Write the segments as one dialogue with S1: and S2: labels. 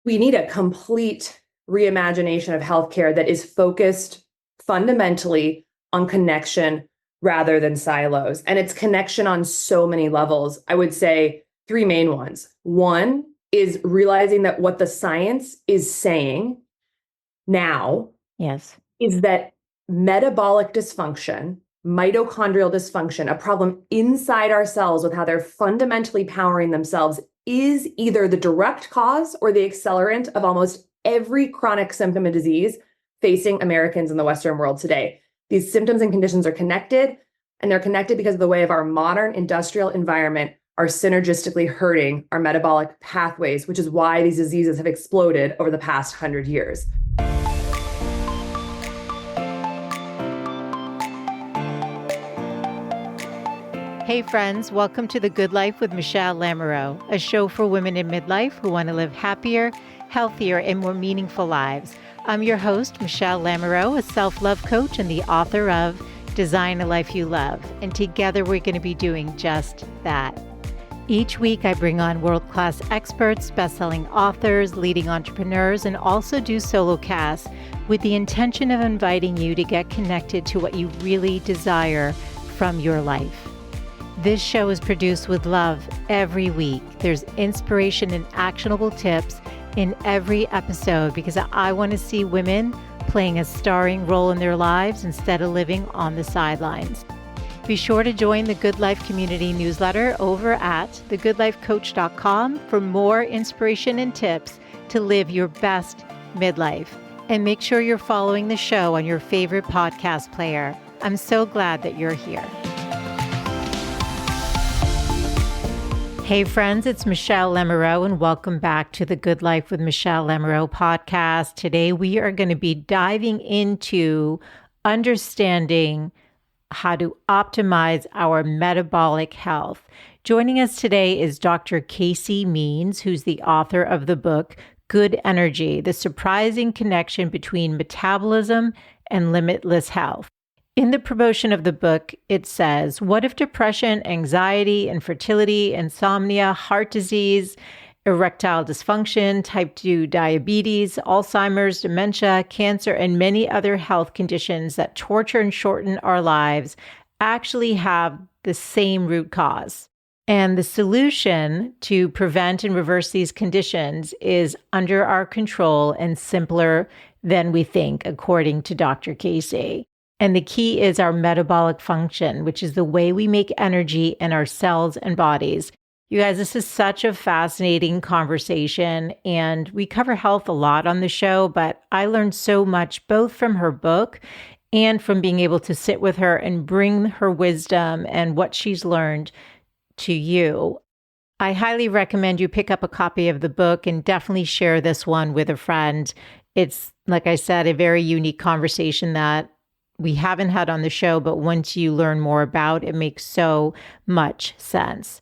S1: We need a complete reimagination of healthcare that is focused fundamentally on connection rather than silos. And it's connection on so many levels. I would say three main ones. One is realizing that what the science is saying now is that metabolic dysfunction, mitochondrial dysfunction, a problem inside our cells with how they're fundamentally powering themselves, is either the direct cause or the accelerant of almost every chronic symptom and disease facing Americans in the Western world today. These symptoms and conditions are connected, and they're connected because of the way of our modern industrial environment are synergistically hurting our metabolic pathways, which is why these diseases have exploded over the past 100 years.
S2: Hey friends, welcome to The Good Life with Michele Lamoureux, a show for women in midlife who want to live happier, healthier, and more meaningful lives. I'm your host, Michele Lamoureux, a self-love coach and the author of Design a Life You Love. And together we're going to be doing just that. Each week I bring on world-class experts, best-selling authors, leading entrepreneurs, and also do solo casts with the intention of inviting you to get connected to what you really desire from your life. This show is produced with love every week. There's inspiration and actionable tips in every episode because I want to see women playing a starring role in their lives instead of living on the sidelines. Be sure to join the Good Life community newsletter over at thegoodlifecoach.com for more inspiration and tips to live your best midlife. And make sure you're following the show on your favorite podcast player. I'm so glad that you're here. Hey friends, it's Michele Lamoureux and welcome back to the Good Life with Michele Lamoureux podcast. Today we are going to be diving into understanding how to optimize our metabolic health. Joining us today is Dr. Casey Means, who's the author of the book, Good Energy, the surprising connection between metabolism and limitless health. In the promotion of the book, it says, what if depression, anxiety, infertility, insomnia, heart disease, erectile dysfunction, type 2 diabetes, Alzheimer's, dementia, cancer, and many other health conditions that torture and shorten our lives actually have the same root cause? And the solution to prevent and reverse these conditions is under our control and simpler than we think, according to Dr. Casey. And the key is our metabolic function, which is the way we make energy in our cells and bodies. You guys, this is such a fascinating conversation, and we cover health a lot on the show, but I learned so much both from her book and from being able to sit with her and bring her wisdom and what she's learned to you. I highly recommend you pick up a copy of the book and definitely share this one with a friend. It's, like I said, a very unique conversation that we haven't had on the show, but once you learn more about, it makes so much sense.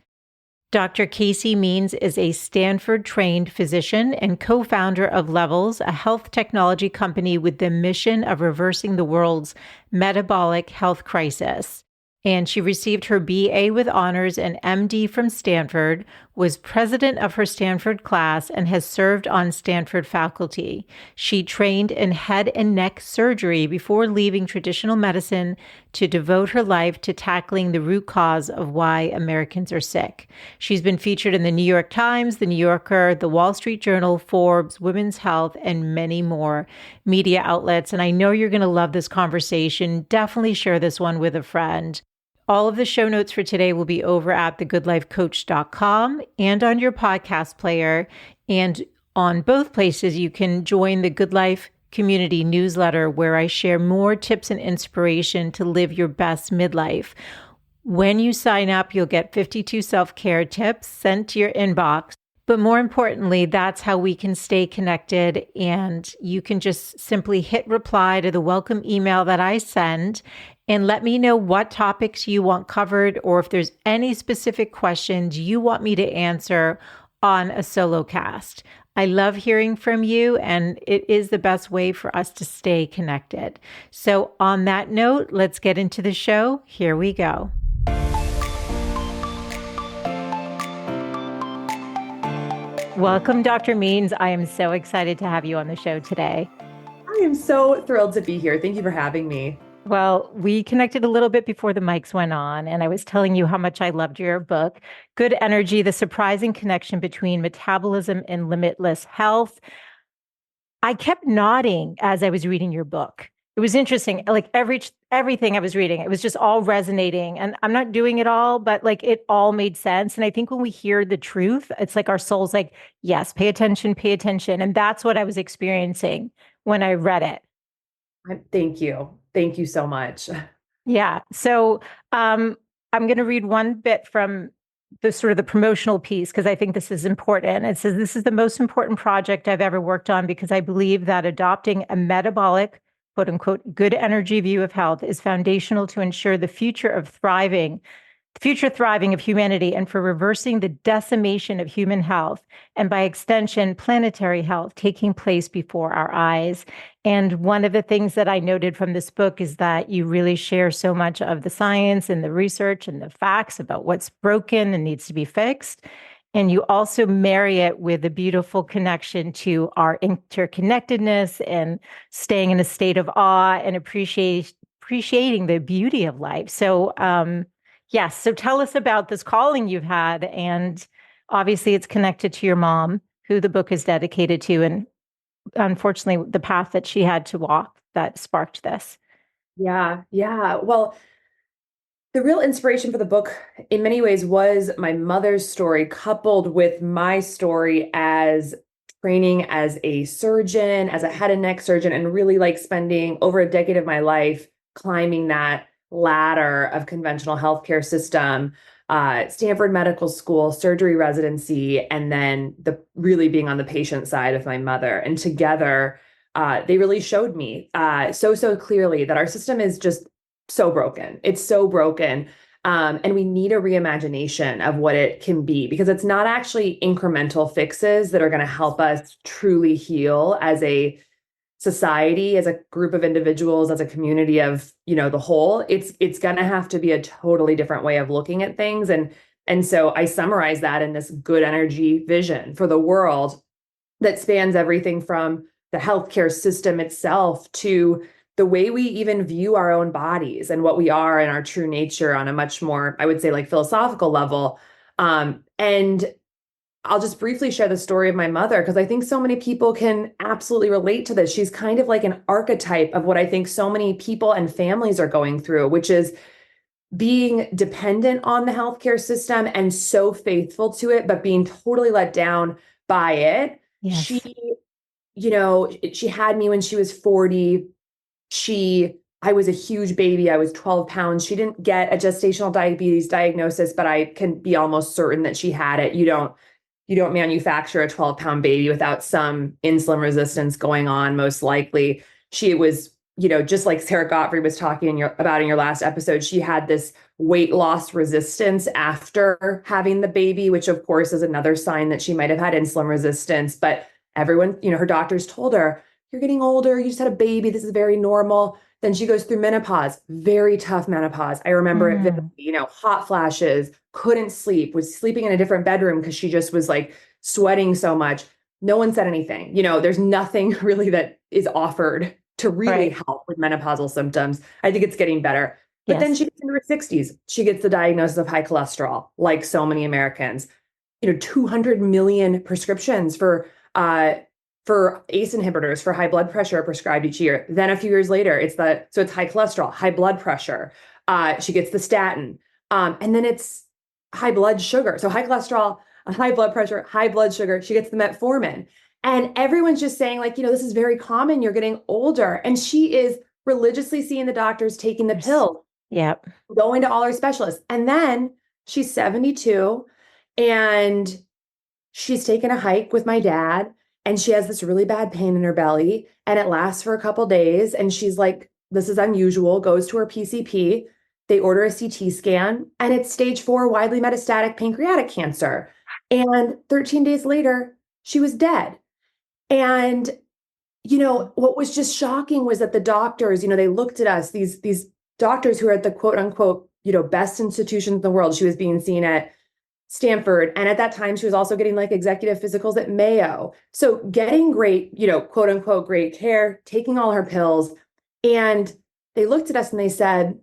S2: Dr. Casey Means is a Stanford-trained physician and co-founder of Levels, a health technology company with the mission of reversing the world's metabolic health crisis. And she received her BA with honors and MD from Stanford, was president of her Stanford class, and has served on Stanford faculty. She trained in head and neck surgery before leaving traditional medicine to devote her life to tackling the root cause of why Americans are sick. She's been featured in the New York Times, the New Yorker, the Wall Street Journal, Forbes, Women's Health, and many more media outlets. And I know you're going to love this conversation. Definitely share this one with a friend. All of the show notes for today will be over at thegoodlifecoach.com and on your podcast player. And on both places, you can join the Good Life community newsletter where I share more tips and inspiration to live your best midlife. When you sign up, you'll get 52 self-care tips sent to your inbox. But more importantly, that's how we can stay connected, and you can just simply hit reply to the welcome email that I send and let me know what topics you want covered or if there's any specific questions you want me to answer on a solo cast. I love hearing from you, and it is the best way for us to stay connected. So on that note, let's get into the show. Here we go. Welcome, Dr. Means. I am so excited to have you on the show today.
S1: I am so thrilled to be here. Thank you for having me.
S2: Well, we connected a little bit before the mics went on, and I was telling you how much I loved your book, Good Energy, The Surprising Connection Between Metabolism and Limitless Health. I kept nodding as I was reading your book. It was interesting. Like everything I was reading, it was just all resonating. And I'm not doing it all, but like it all made sense. And I think when we hear the truth, it's like our soul's like, yes, pay attention, pay attention. And that's what I was experiencing when I read it.
S1: Thank you. Thank you so much.
S2: Yeah. So I'm going to read one bit from the sort of the promotional piece because I think this is important. It says, "This is the most important project I've ever worked on because I believe that adopting a metabolic, quote unquote, good energy view of health is foundational to ensure future thriving of humanity and for reversing the decimation of human health and by extension, planetary health taking place before our eyes." And one of the things that I noted from this book is that you really share so much of the science and the research and the facts about what's broken and needs to be fixed. And you also marry it with a beautiful connection to our interconnectedness and staying in a state of awe and appreciating the beauty of life. So, yes. So tell us about this calling you've had. And obviously, it's connected to your mom, who the book is dedicated to, and unfortunately, the path that she had to walk that sparked this.
S1: Yeah, yeah. Well, the real inspiration for the book, in many ways, was my mother's story, coupled with my story as training as a surgeon, as a head and neck surgeon, and really like spending over a decade of my life climbing that ladder of conventional healthcare system, Stanford Medical School, surgery residency, and then the really being on the patient side of my mother. And together, they really showed me so clearly that our system is just so broken. It's so broken. And we need a reimagination of what it can be because it's not actually incremental fixes that are going to help us truly heal as a society, as a group of individuals, as a community of, the whole. It's going to have to be a totally different way of looking at things. And so I summarize that in this good energy vision for the world that spans everything from the healthcare system itself to the way we even view our own bodies and what we are in our true nature on a much more, I would say, like philosophical level. And I'll just briefly share the story of my mother because I think so many people can absolutely relate to this. She's kind of like an archetype of what I think so many people and families are going through, which is being dependent on the healthcare system and so faithful to it, but being totally let down by it.
S2: Yes.
S1: She had me when she was 40. I was a huge baby. I was 12 pounds. She didn't get a gestational diabetes diagnosis, but I can be almost certain that she had it. You don't manufacture a 12-pound baby without some insulin resistance going on, most likely. She was, just like Sarah Gottfried was talking about in your last episode, she had this weight loss resistance after having the baby, which of course is another sign that she might have had insulin resistance. But everyone, her doctors told her, you're getting older, you just had a baby, this is very normal. Then she goes through menopause, very tough menopause. I remember it vividly, hot flashes, couldn't sleep, was sleeping in a different bedroom because she just was like sweating so much. No one said anything. There's nothing really that is offered to really help with menopausal symptoms. I think it's getting better. But then she gets into her 60s. She gets the diagnosis of high cholesterol, like so many Americans. 200 million prescriptions for ACE inhibitors for high blood pressure are prescribed each year. Then a few years later, it's high cholesterol, high blood pressure. She gets the statin. And then it's high blood sugar. So high cholesterol, high blood pressure, high blood sugar. She gets the metformin. And everyone's just saying like, this is very common. You're getting older. And she is religiously seeing the doctors, taking the pill, going to all her specialists. And then she's 72 and she's taken a hike with my dad. And she has this really bad pain in her belly and it lasts for a couple days. And she's like, this is unusual, goes to her PCP. They order a CT scan and it's stage 4 widely metastatic pancreatic cancer. And 13 days later, she was dead. And, what was just shocking was that the doctors, they looked at us, these doctors who are at the quote unquote, best institutions in the world. She was being seen at Stanford. And at that time, she was also getting like executive physicals at Mayo. So getting great, quote unquote, great care, taking all her pills. And they looked at us and they said,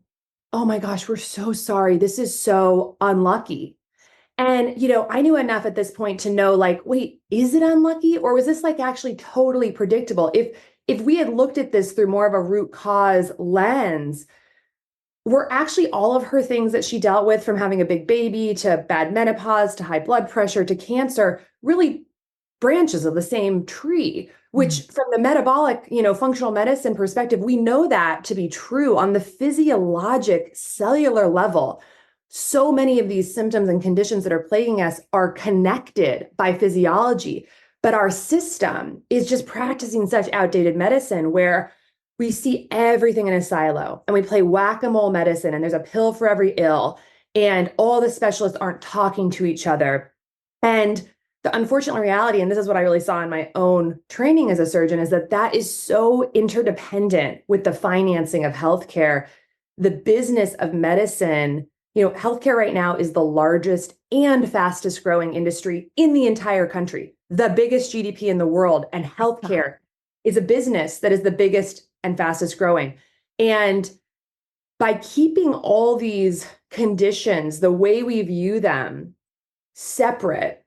S1: "Oh my gosh, we're so sorry. This is so unlucky." And, I knew enough at this point to know, like, wait, is it unlucky? Or was this like actually totally predictable? If we had looked at this through more of a root cause lens, were actually all of her things that she dealt with, from having a big baby to bad menopause to high blood pressure to cancer, really branches of the same tree, which from the metabolic, functional medicine perspective, we know that to be true on the physiologic cellular level. So many of these symptoms and conditions that are plaguing us are connected by physiology, but our system is just practicing such outdated medicine where we see everything in a silo and we play whack-a-mole medicine and there's a pill for every ill and all the specialists aren't talking to each other. And the unfortunate reality, and this is what I really saw in my own training as a surgeon, is that that is so interdependent with the financing of healthcare, the business of medicine. Healthcare right now is the largest and fastest growing industry in the entire country, the biggest GDP in the world, and healthcare is a business that is the biggest and fastest growing. And by keeping all these conditions, the way we view them, separate,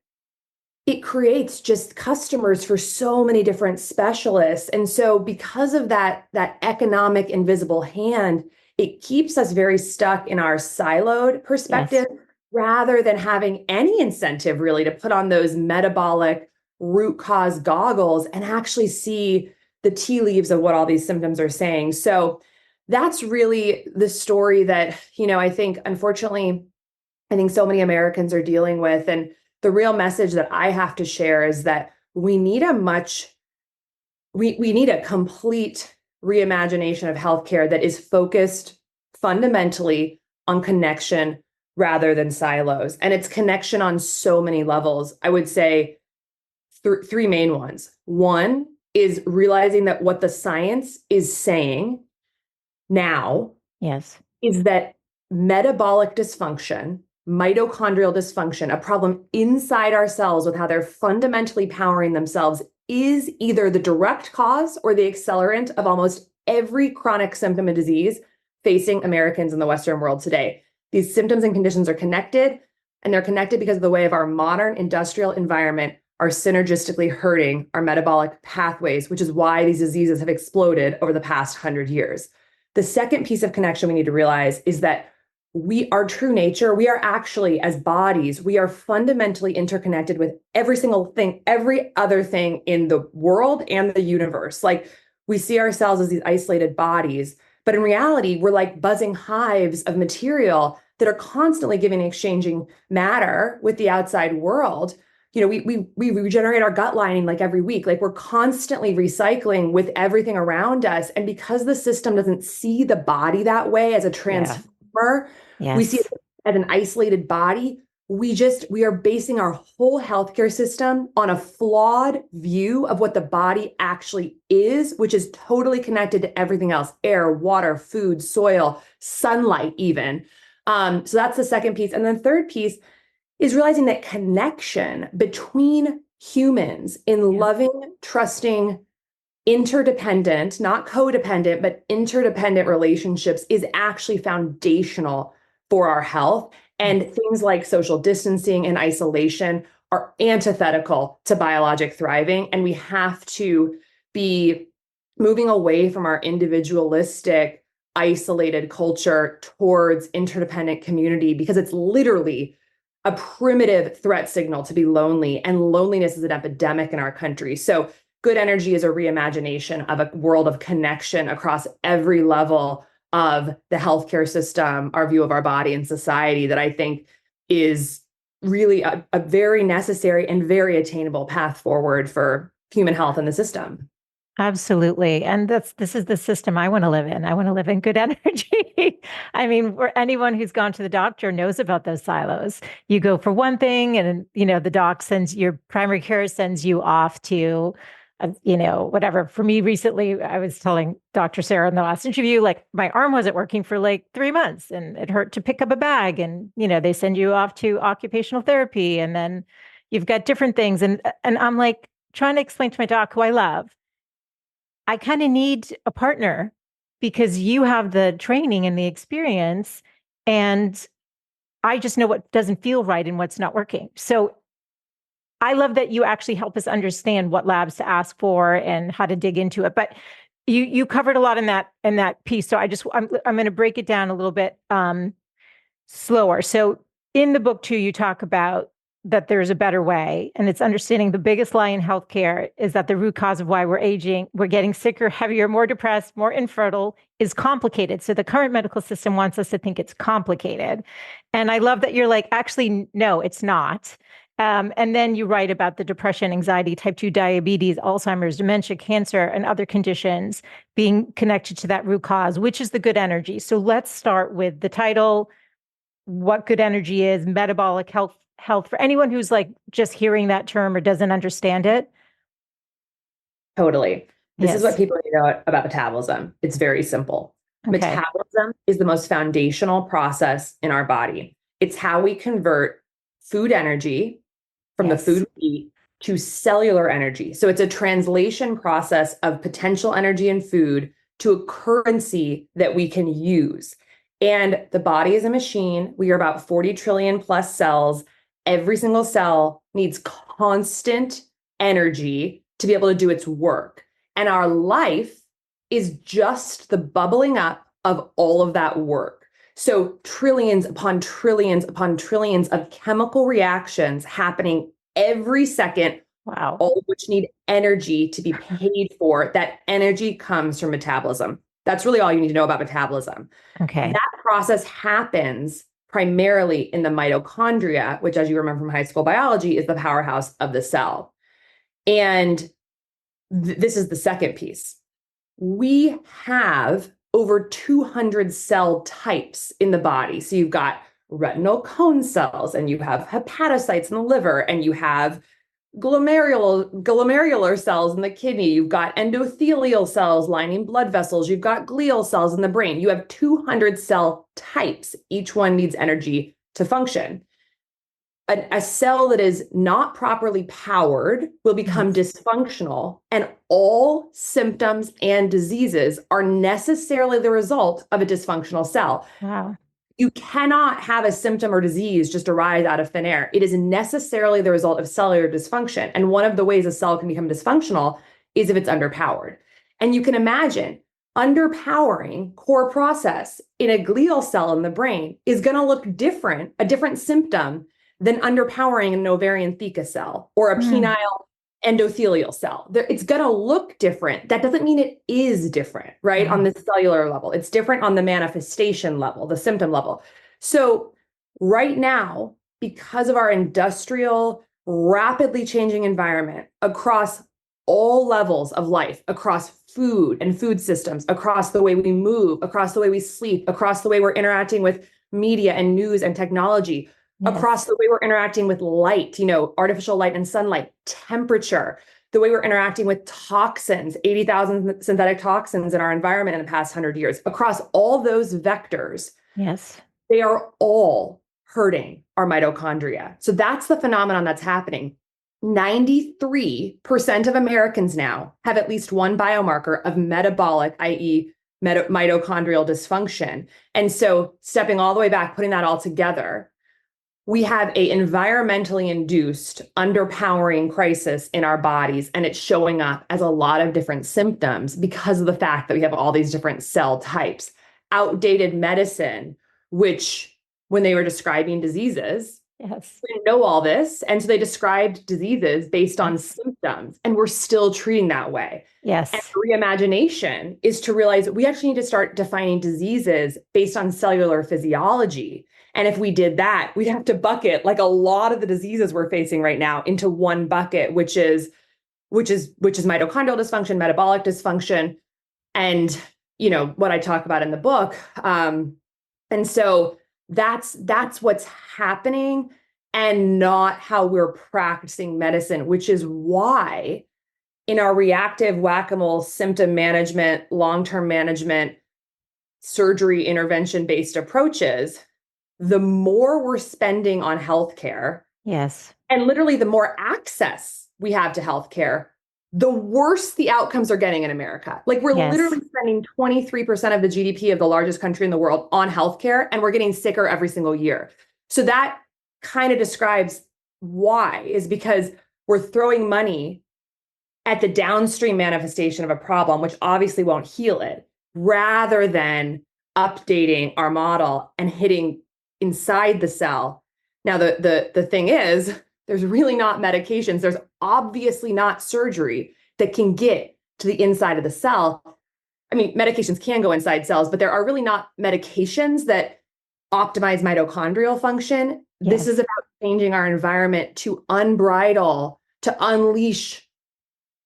S1: it creates just customers for so many different specialists. And so because of that economic invisible hand, it keeps us very stuck in our siloed perspective, yes, rather than having any incentive really to put on those metabolic root cause goggles and actually see the tea leaves of what all these symptoms are saying. So that's really the story that, unfortunately, I think so many Americans are dealing with. And the real message that I have to share is that we need we need a complete reimagination of healthcare that is focused fundamentally on connection rather than silos. And it's connection on so many levels. I would say three main ones. One is realizing that what the science is saying now,
S2: yes,
S1: is that metabolic dysfunction, mitochondrial dysfunction, a problem inside our cells with how they're fundamentally powering themselves, is either the direct cause or the accelerant of almost every chronic symptom and disease facing Americans in the Western world today. These symptoms and conditions are connected, and they're connected because of the way of our modern industrial environment are synergistically hurting our metabolic pathways, which is why these diseases have exploded over the past 100 years. The second piece of connection we need to realize is that our true nature, we are actually, as bodies, we are fundamentally interconnected with every single thing, every other thing in the world and the universe. Like, we see ourselves as these isolated bodies, but in reality, we're like buzzing hives of material that are constantly giving and exchanging matter with the outside world. We regenerate our gut lining like every week. Like, we're constantly recycling with everything around us. And because the system doesn't see the body that way as a transformer, we see it as an isolated body. We are basing our whole healthcare system on a flawed view of what the body actually is, which is totally connected to everything else: air, water, food, soil, sunlight, even. So that's the second piece. And then the third piece is realizing that connection between humans in loving, trusting, interdependent, not codependent, but interdependent relationships is actually foundational for our health. And things like social distancing and isolation are antithetical to biologic thriving. And we have to be moving away from our individualistic, isolated culture towards interdependent community, because it's literally a primitive threat signal to be lonely, and loneliness is an epidemic in our country. So good energy is a reimagination of a world of connection across every level of the healthcare system, our view of our body and society, that I think is really a very necessary and very attainable path forward for human health in the system.
S2: Absolutely. And this is the system I want to live in. I want to live in good energy. I mean, for anyone who's gone to the doctor knows about those silos. You go for one thing and, the doc your primary care sends you off to whatever. For me recently, I was telling Dr. Sarah in the last interview, like my arm wasn't working for like 3 months and it hurt to pick up a bag. And, they send you off to occupational therapy and then you've got different things. And I'm like trying to explain to my doc, who I love, I kind of need a partner because you have the training and the experience. And I just know what doesn't feel right and what's not working. So I love that you actually help us understand what labs to ask for and how to dig into it. But you covered a lot in that piece. So I'm going to break it down a little bit slower. So in the book too, you talk about that there's a better way, and it's understanding the biggest lie in healthcare is that the root cause of why we're aging, we're getting sicker, heavier, more depressed, more infertile is complicated. So the current medical system wants us to think it's complicated. And I love that you're like, actually, no, it's not. And then you write about the depression, anxiety, type 2 diabetes, Alzheimer's, dementia, cancer, and other conditions being connected to that root cause, which is the good energy. So let's start with the title, what good energy is, metabolic health for anyone who's like just hearing that term or doesn't understand it.
S1: Totally. This is
S2: Yes.
S1: what people need to know about metabolism. It's very simple.
S2: Okay.
S1: Metabolism is the most foundational process in our body. It's how we convert food energy from the food we eat to cellular energy. So it's a translation process of potential energy in food to a currency that we can use. And the body is a machine. We are about 40 trillion plus cells. Every single cell needs constant energy to be able to do its work. And our life is just the bubbling up of all of that work. So trillions upon trillions upon trillions of chemical reactions happening every second.
S2: Wow.
S1: All of which need energy to be paid for. That energy comes from metabolism. That's really all you need to know about metabolism.
S2: Okay.
S1: That process happens primarily in the mitochondria, which, as you remember from high school biology, is the powerhouse of the cell. And this is the second piece. We have over 200 cell types in the body. So you've got retinal cone cells, and you have hepatocytes in the liver, and you have glomerular cells in the kidney. You've got endothelial cells lining blood vessels. You've got glial cells in the brain. You have 200 cell types. Each one needs energy to function. A cell that is not properly powered will become dysfunctional, and all symptoms and diseases are necessarily the result of a dysfunctional cell.
S2: Wow.
S1: You cannot have a symptom or disease just arise out of thin air. It is necessarily the result of cellular dysfunction. And one of the ways a cell can become dysfunctional is if it's underpowered. And you can imagine underpowering core process in a glial cell in the brain is going to look different, a different symptom than underpowering an ovarian theca cell or a penile endothelial cell. It's going to look different. That doesn't mean it is different, right? On the cellular level, it's different on the manifestation level, the symptom level. So right now, because of our industrial, rapidly changing environment across all levels of life, across food and food systems, across the way we move, across the way we sleep, across the way we're interacting with media and news and technology, across the way we're interacting with light, artificial light and sunlight, temperature, the way we're interacting with toxins, 80,000 synthetic toxins in our environment in the past 100 years, across all those vectors, they are all hurting our mitochondria. So that's the phenomenon that's happening. 93% of Americans now have at least one biomarker of metabolic, i.e., mitochondrial dysfunction. And so stepping all the way back, putting that all together, we have a environmentally induced underpowering crisis in our bodies, and it's showing up as a lot of different symptoms because of the fact that we have all these different cell types. Outdated medicine, which when they were describing diseases, we didn't know all this. And so they described diseases based on symptoms, and we're still treating that way. And reimagination is to realize that we actually need to start defining diseases based on cellular physiology. And if we did that, we'd have to bucket like a lot of the diseases we're facing right now into one bucket, which is mitochondrial dysfunction, metabolic dysfunction, and what I talk about in the book. And so that's what's happening, and not how we're practicing medicine, which is why in our reactive whack-a-mole symptom management, long-term management, surgery intervention-based approaches, the more we're spending on healthcare,
S2: Yes.
S1: and literally the more access we have to healthcare, the worse the outcomes are getting in America. Like we're
S2: Yes.
S1: literally spending 23% of the GDP of the largest country in the world on healthcare, and we're getting sicker every single year. So that kind of describes why, is because we're throwing money at the downstream manifestation of a problem, which obviously won't heal it, rather than updating our model and hitting inside the cell. Now, the thing is, there's really not medications. There's obviously not surgery that can get to the inside of the cell. I mean, medications can go inside cells, but there are really not medications that optimize mitochondrial function.
S2: Yes.
S1: This is about changing our environment to unbridle, to unleash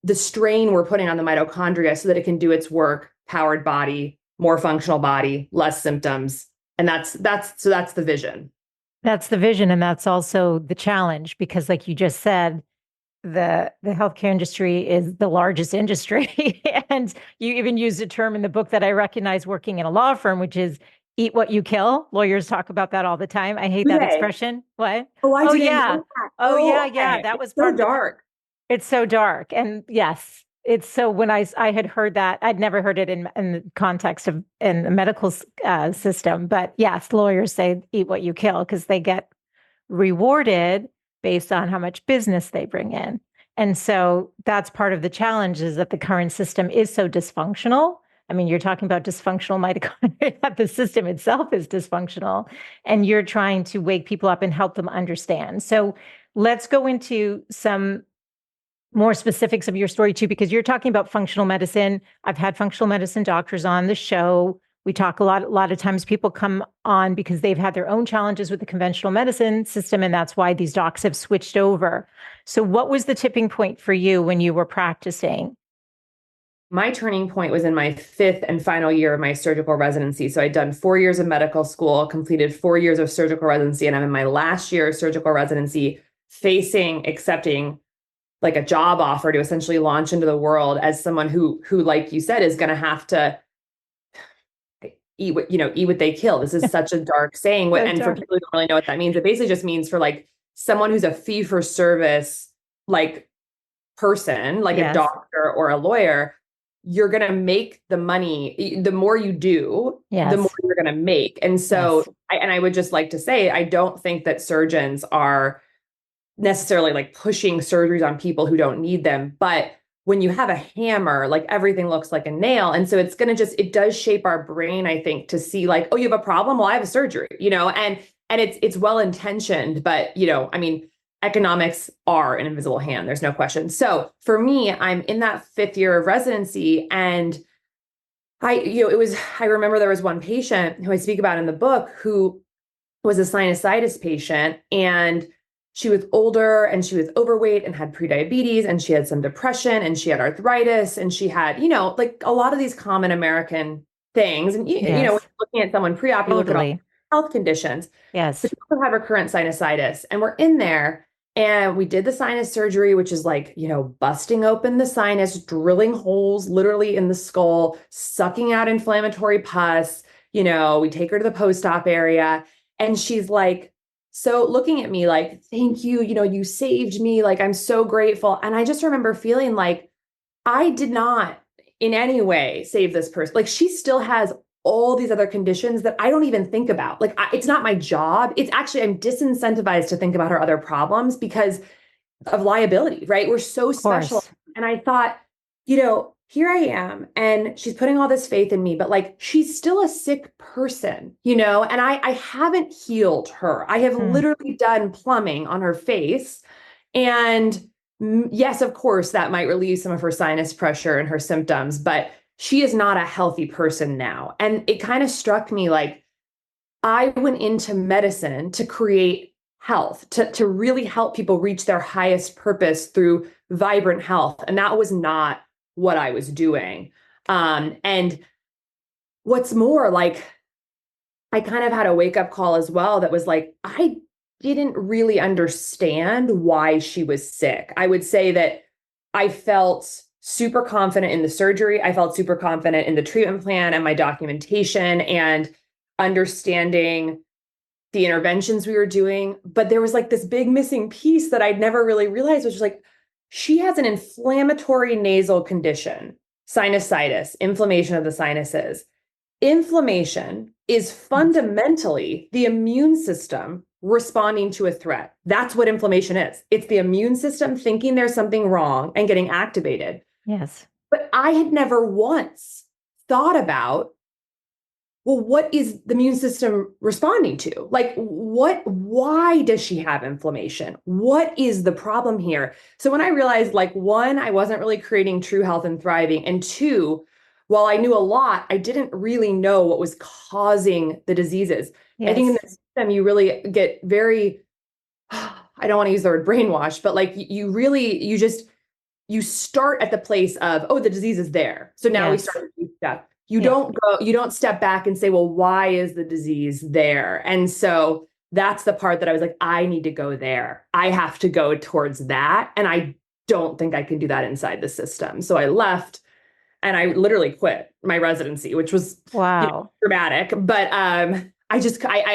S1: the strain we're putting on the mitochondria so that it can do its work, powered body, more functional body, less symptoms. And that's the vision.
S2: That's the vision. And that's also the challenge, because like you just said, the healthcare industry is the largest industry. And you even used a term in the book that I recognize working in a law firm, which is eat what you kill. Lawyers talk about that all the time. I hate that expression. What?
S1: Oh, I
S2: Oh,
S1: didn't
S2: yeah.
S1: know that.
S2: Oh, yeah.
S1: Okay.
S2: Yeah. That was
S1: It's
S2: part
S1: so
S2: of the,
S1: dark.
S2: it's so dark. And yes, it's so when I had heard that, I'd never heard it in the context of in the medical system. But yes, lawyers say eat what you kill because they get rewarded based on how much business they bring in. And so that's part of the challenge, is that the current system is so dysfunctional. I mean, you're talking about dysfunctional mitochondria, that the system itself is dysfunctional, and you're trying to wake people up and help them understand. So let's go into some more specifics of your story too, because you're talking about functional medicine. I've had functional medicine doctors on the show. We talk a lot of times people come on because they've had their own challenges with the conventional medicine system, and that's why these docs have switched over. So what was the tipping point for you when you were practicing?
S1: My turning point was in my 5th and final year of my surgical residency. So I'd done 4 years of medical school, completed 4 years of surgical residency, and I'm in my last year of surgical residency, accepting like a job offer to essentially launch into the world as someone who, like you said, is going to have to eat what they kill. This is such a dark saying.
S2: So
S1: And for
S2: dark.
S1: people who don't really know what that means, it basically just means for like someone who's a fee for service, like person, like a
S2: Yes.
S1: doctor or a lawyer, you're going to make the money. The more you do,
S2: Yes.
S1: the more you're going to make. And so,
S2: Yes.
S1: I would just like to say, I don't think that surgeons are necessarily like pushing surgeries on people who don't need them. But when you have a hammer, like everything looks like a nail. And so it does shape our brain, I think, to see like, oh, you have a problem? Well, I have a surgery, and it's well intentioned, but I mean, economics are an invisible hand. There's no question. So for me, I'm in that 5th year of residency, and I remember there was one patient who I speak about in the book who was a sinusitis patient, and she was older and she was overweight and had prediabetes, and she had some depression and she had arthritis and she had, like a lot of these common American things. And,
S2: Yes.
S1: looking at someone pre-op, you look at all
S2: Totally.
S1: health conditions, but
S2: Yes.
S1: she also had recurrent sinusitis. And we're in there and we did the sinus surgery, which is like, busting open the sinus, drilling holes literally in the skull, sucking out inflammatory pus. We take her to the post-op area and she's like, so looking at me like, thank you, you saved me. Like, I'm so grateful. And I just remember feeling like I did not in any way save this person. Like, she still has all these other conditions that I don't even think about. Like, it's not my job. It's actually, I'm disincentivized to think about her other problems because of liability, right? We're so
S2: Of
S1: special.
S2: course.
S1: And I thought, here I am, and she's putting all this faith in me, but like she's still a sick person, and I haven't healed her. I have
S2: Hmm.
S1: literally done plumbing on her face. And yes, of course, that might relieve some of her sinus pressure and her symptoms, but she is not a healthy person now. And it kind of struck me like I went into medicine to create health, to really help people reach their highest purpose through vibrant health. And that was not what I was doing. And what's more, like, I kind of had a wake up call as well that was like, I didn't really understand why she was sick. I would say that I felt super confident in the surgery. I felt super confident in the treatment plan and my documentation and understanding the interventions we were doing. But there was like this big missing piece that I'd never really realized, which was like, she has an inflammatory nasal condition, sinusitis, inflammation of the sinuses. Inflammation is fundamentally the immune system responding to a threat. That's what inflammation is. It's the immune system thinking there's something wrong and getting activated.
S2: Yes.
S1: But I had never once thought about, well, what is the immune system responding to? Like, why does she have inflammation? What is the problem here? So when I realized, like, one, I wasn't really creating true health and thriving. And two, while I knew a lot, I didn't really know what was causing the diseases.
S2: Yes.
S1: I think in the system, you really get very, I don't want to use the word brainwash, but like you start at the place of, oh, the disease is there. So now we start to do stuff. You don't step back and say, well, why is the disease there? And so that's the part that I was like, I need to go there. I have to go towards that. And I don't think I can do that inside the system. So I left and I literally quit my residency, which was dramatic. But I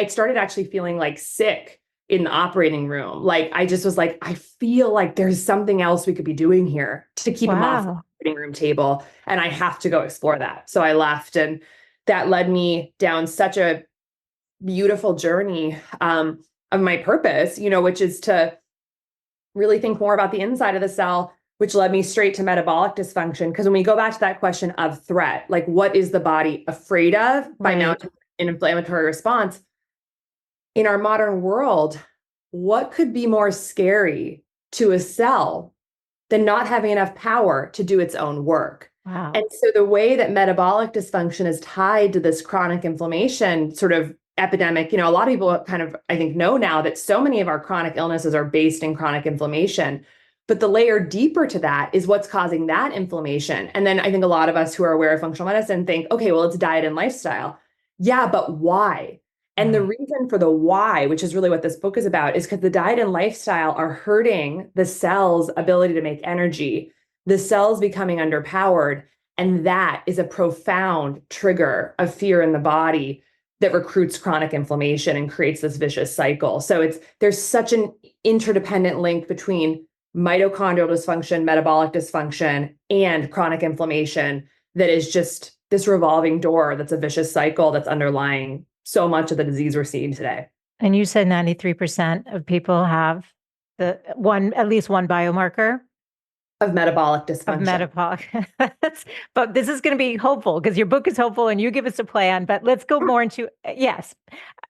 S1: started actually feeling like sick in the operating room. Like, I just was like, I feel like there's something else we could be doing here to keep him off the operating room table. And I have to go explore that. So I left, and that led me down such a beautiful journey of my purpose, which is to really think more about the inside of the cell, which led me straight to metabolic dysfunction. Because when we go back to that question of threat, like, what is the body afraid of by mounting an inflammatory response? In our modern world, what could be more scary to a cell than not having enough power to do its own work?
S2: Wow.
S1: And so the way that metabolic dysfunction is tied to this chronic inflammation sort of epidemic, a lot of people kind of, I think, know now that so many of our chronic illnesses are based in chronic inflammation. But the layer deeper to that is what's causing that inflammation. And then I think a lot of us who are aware of functional medicine think, okay, well, it's diet and lifestyle. Yeah, but why? And the reason for the why, which is really what this book is about, is because the diet and lifestyle are hurting the cell's ability to make energy, the cells becoming underpowered. And that is a profound trigger of fear in the body that recruits chronic inflammation and creates this vicious cycle. So there's such an interdependent link between mitochondrial dysfunction, metabolic dysfunction, and chronic inflammation that is just this revolving door that's a vicious cycle that's underlying so much of the disease we're seeing today.
S2: And you said 93% of people have at least one biomarker
S1: of metabolic dysfunction.
S2: Of metabolic. But this is going to be hopeful because your book is hopeful and you give us a plan. But let's go more into yes.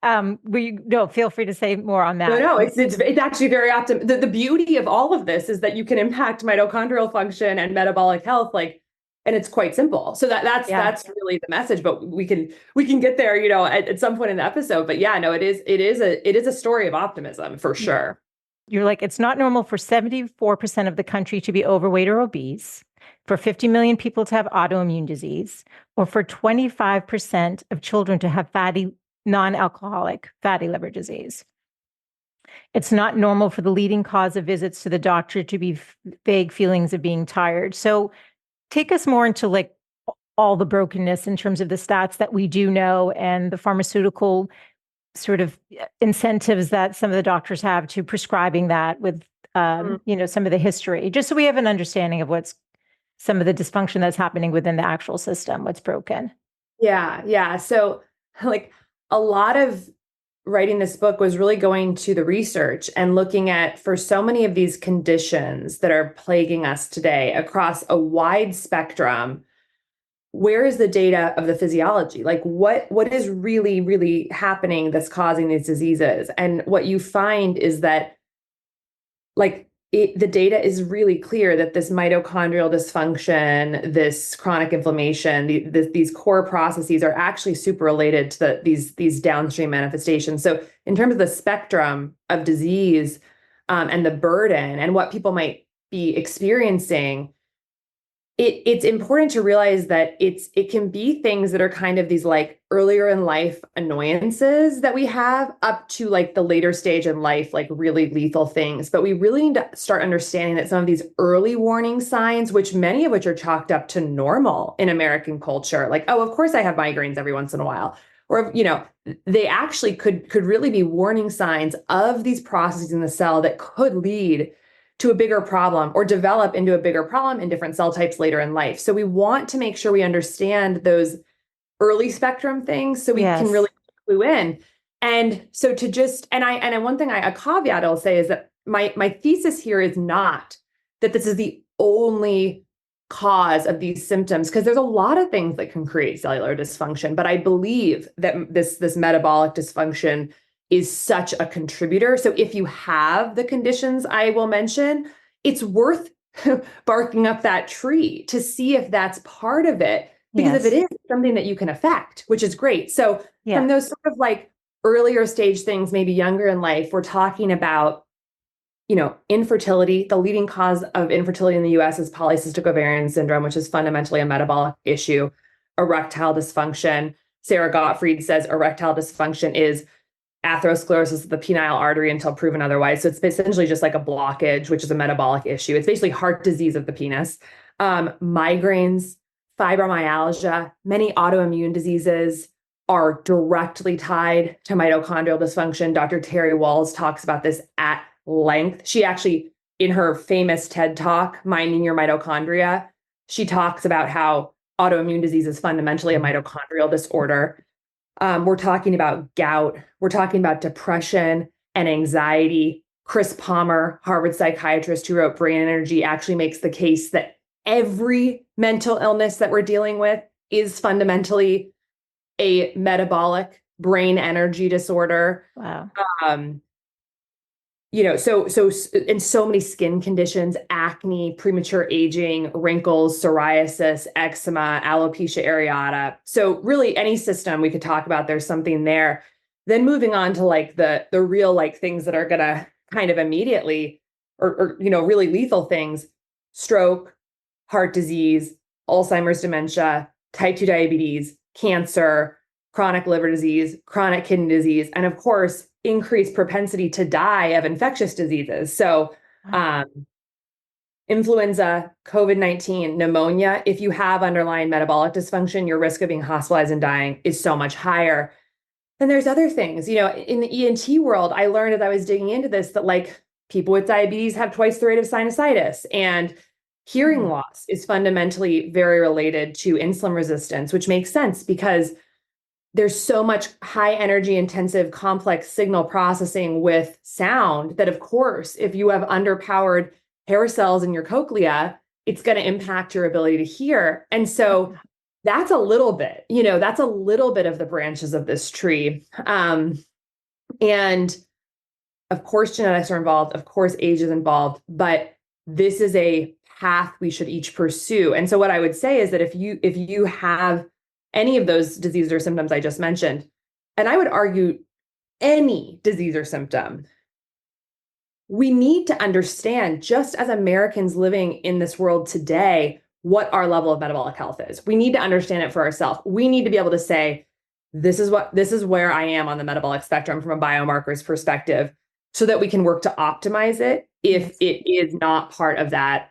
S2: Feel free to say more on that.
S1: No, it's actually very optimistic. The beauty of all of this is that you can impact mitochondrial function and metabolic health, and it's quite simple. So that's really the message. But we can get there, at some point in the episode. But yeah, no, it is a story of optimism for sure.
S2: You're like, it's not normal for 74% of the country to be overweight or obese, for 50 million people to have autoimmune disease, or for 25% of children to have non-alcoholic fatty liver disease. It's not normal for the leading cause of visits to the doctor to be vague feelings of being tired. So take us more into all the brokenness in terms of the stats that we do know and the pharmaceutical sort of incentives that some of the doctors have to prescribing that with, some of the history, just so we have an understanding of what's some of the dysfunction that's happening within the actual system, what's broken.
S1: Yeah. So a lot of writing this book was really going to the research and looking at, for so many of these conditions that are plaguing us today across a wide spectrum, where is the data of the physiology? What is really, really happening that's causing these diseases? And what you find is that the data is really clear that this mitochondrial dysfunction, this chronic inflammation, these core processes are actually super related to these downstream manifestations. So in terms of the spectrum of disease and the burden and what people might be experiencing, it's important to realize that it can be things that are kind of these like earlier in life annoyances that we have up to like the later stage in life, like really lethal things. But we really need to start understanding that some of these early warning signs, which many of which are chalked up to normal in American culture, like, oh, of course I have migraines every once in a while, or, they actually could really be warning signs of these processes in the cell that could lead to a bigger problem or develop into a bigger problem in different cell types later in life. So we want to make sure we understand those early spectrum things so we can
S2: Yes.
S1: really clue in. And so to just, one thing a caveat I'll say is that my thesis here is not that this is the only cause of these symptoms, because there's a lot of things that can create cellular dysfunction. But I believe that this metabolic dysfunction is such a contributor. So if you have the conditions I will mention, it's worth barking up that tree to see if that's part of it. Because if it is something that you can affect, which is great. So from those sort of like earlier stage things, maybe younger in life, we're talking about, infertility. The leading cause of infertility in the US is polycystic ovarian syndrome, which is fundamentally a metabolic issue. Erectile dysfunction. Sarah Gottfried says erectile dysfunction is atherosclerosis of the penile artery until proven otherwise. So it's essentially just like a blockage, which is a metabolic issue. It's basically heart disease of the penis. Migraines, fibromyalgia, many autoimmune diseases are directly tied to mitochondrial dysfunction. Dr. Terry Walls talks about this at length. She actually, in her famous TED talk, Minding Your Mitochondria, she talks about how autoimmune disease is fundamentally a mitochondrial disorder. We're talking about gout. We're talking about depression and anxiety. Chris Palmer, Harvard psychiatrist who wrote Brain Energy, actually makes the case that every mental illness that we're dealing with is fundamentally a metabolic brain energy disorder.
S2: Wow.
S1: So in so many skin conditions, acne, premature aging, wrinkles, psoriasis, eczema, alopecia areata. So really any system we could talk about, there's something there. Then moving on to like the real like things that are gonna kind of immediately or really lethal things: stroke, heart disease, Alzheimer's, dementia, type 2 diabetes, cancer, chronic liver disease, chronic kidney disease, and of course, increased propensity to die of infectious diseases. So influenza, COVID-19, pneumonia, if you have underlying metabolic dysfunction, your risk of being hospitalized and dying is so much higher. Then there's other things, in the ENT world, I learned as I was digging into this that like people with diabetes have twice the rate of sinusitis, and hearing loss is fundamentally very related to insulin resistance, which makes sense because there's so much high energy intensive complex signal processing with sound that, of course, if you have underpowered hair cells in your cochlea, it's going to impact your ability to hear. And so that's a little bit, that's a little bit of the branches of this tree. And of course, genetics are involved. Of course, age is involved, but this is a path we should each pursue. And so what I would say is that if you have any of those diseases or symptoms I just mentioned, and I would argue any disease or symptom, we need to understand, just as Americans living in this world today, what our level of metabolic health is. We need to understand it for ourselves. We need to be able to say, this is where I am on the metabolic spectrum from a biomarkers perspective, so that we can work to optimize it if it is not part of that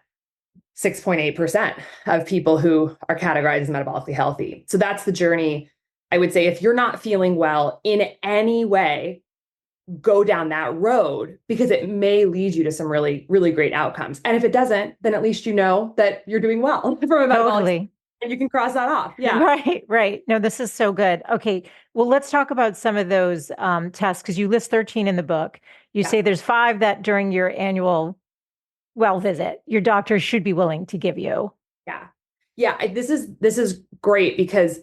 S1: 6.8% of people who are categorized as metabolically healthy. So that's the journey. I would say if you're not feeling well in any way, go down that road, because it may lead you to some really, really great outcomes. And if it doesn't, then at least you know that you're doing well from a metabolic, and you can cross that off. Yeah.
S2: Right. No, this is so good. Okay. Well, let's talk about some of those tests, because you list 13 in the book. You say there's 5 that during your annual well visit, your doctor should be willing to give you.
S1: Yeah. This is great, because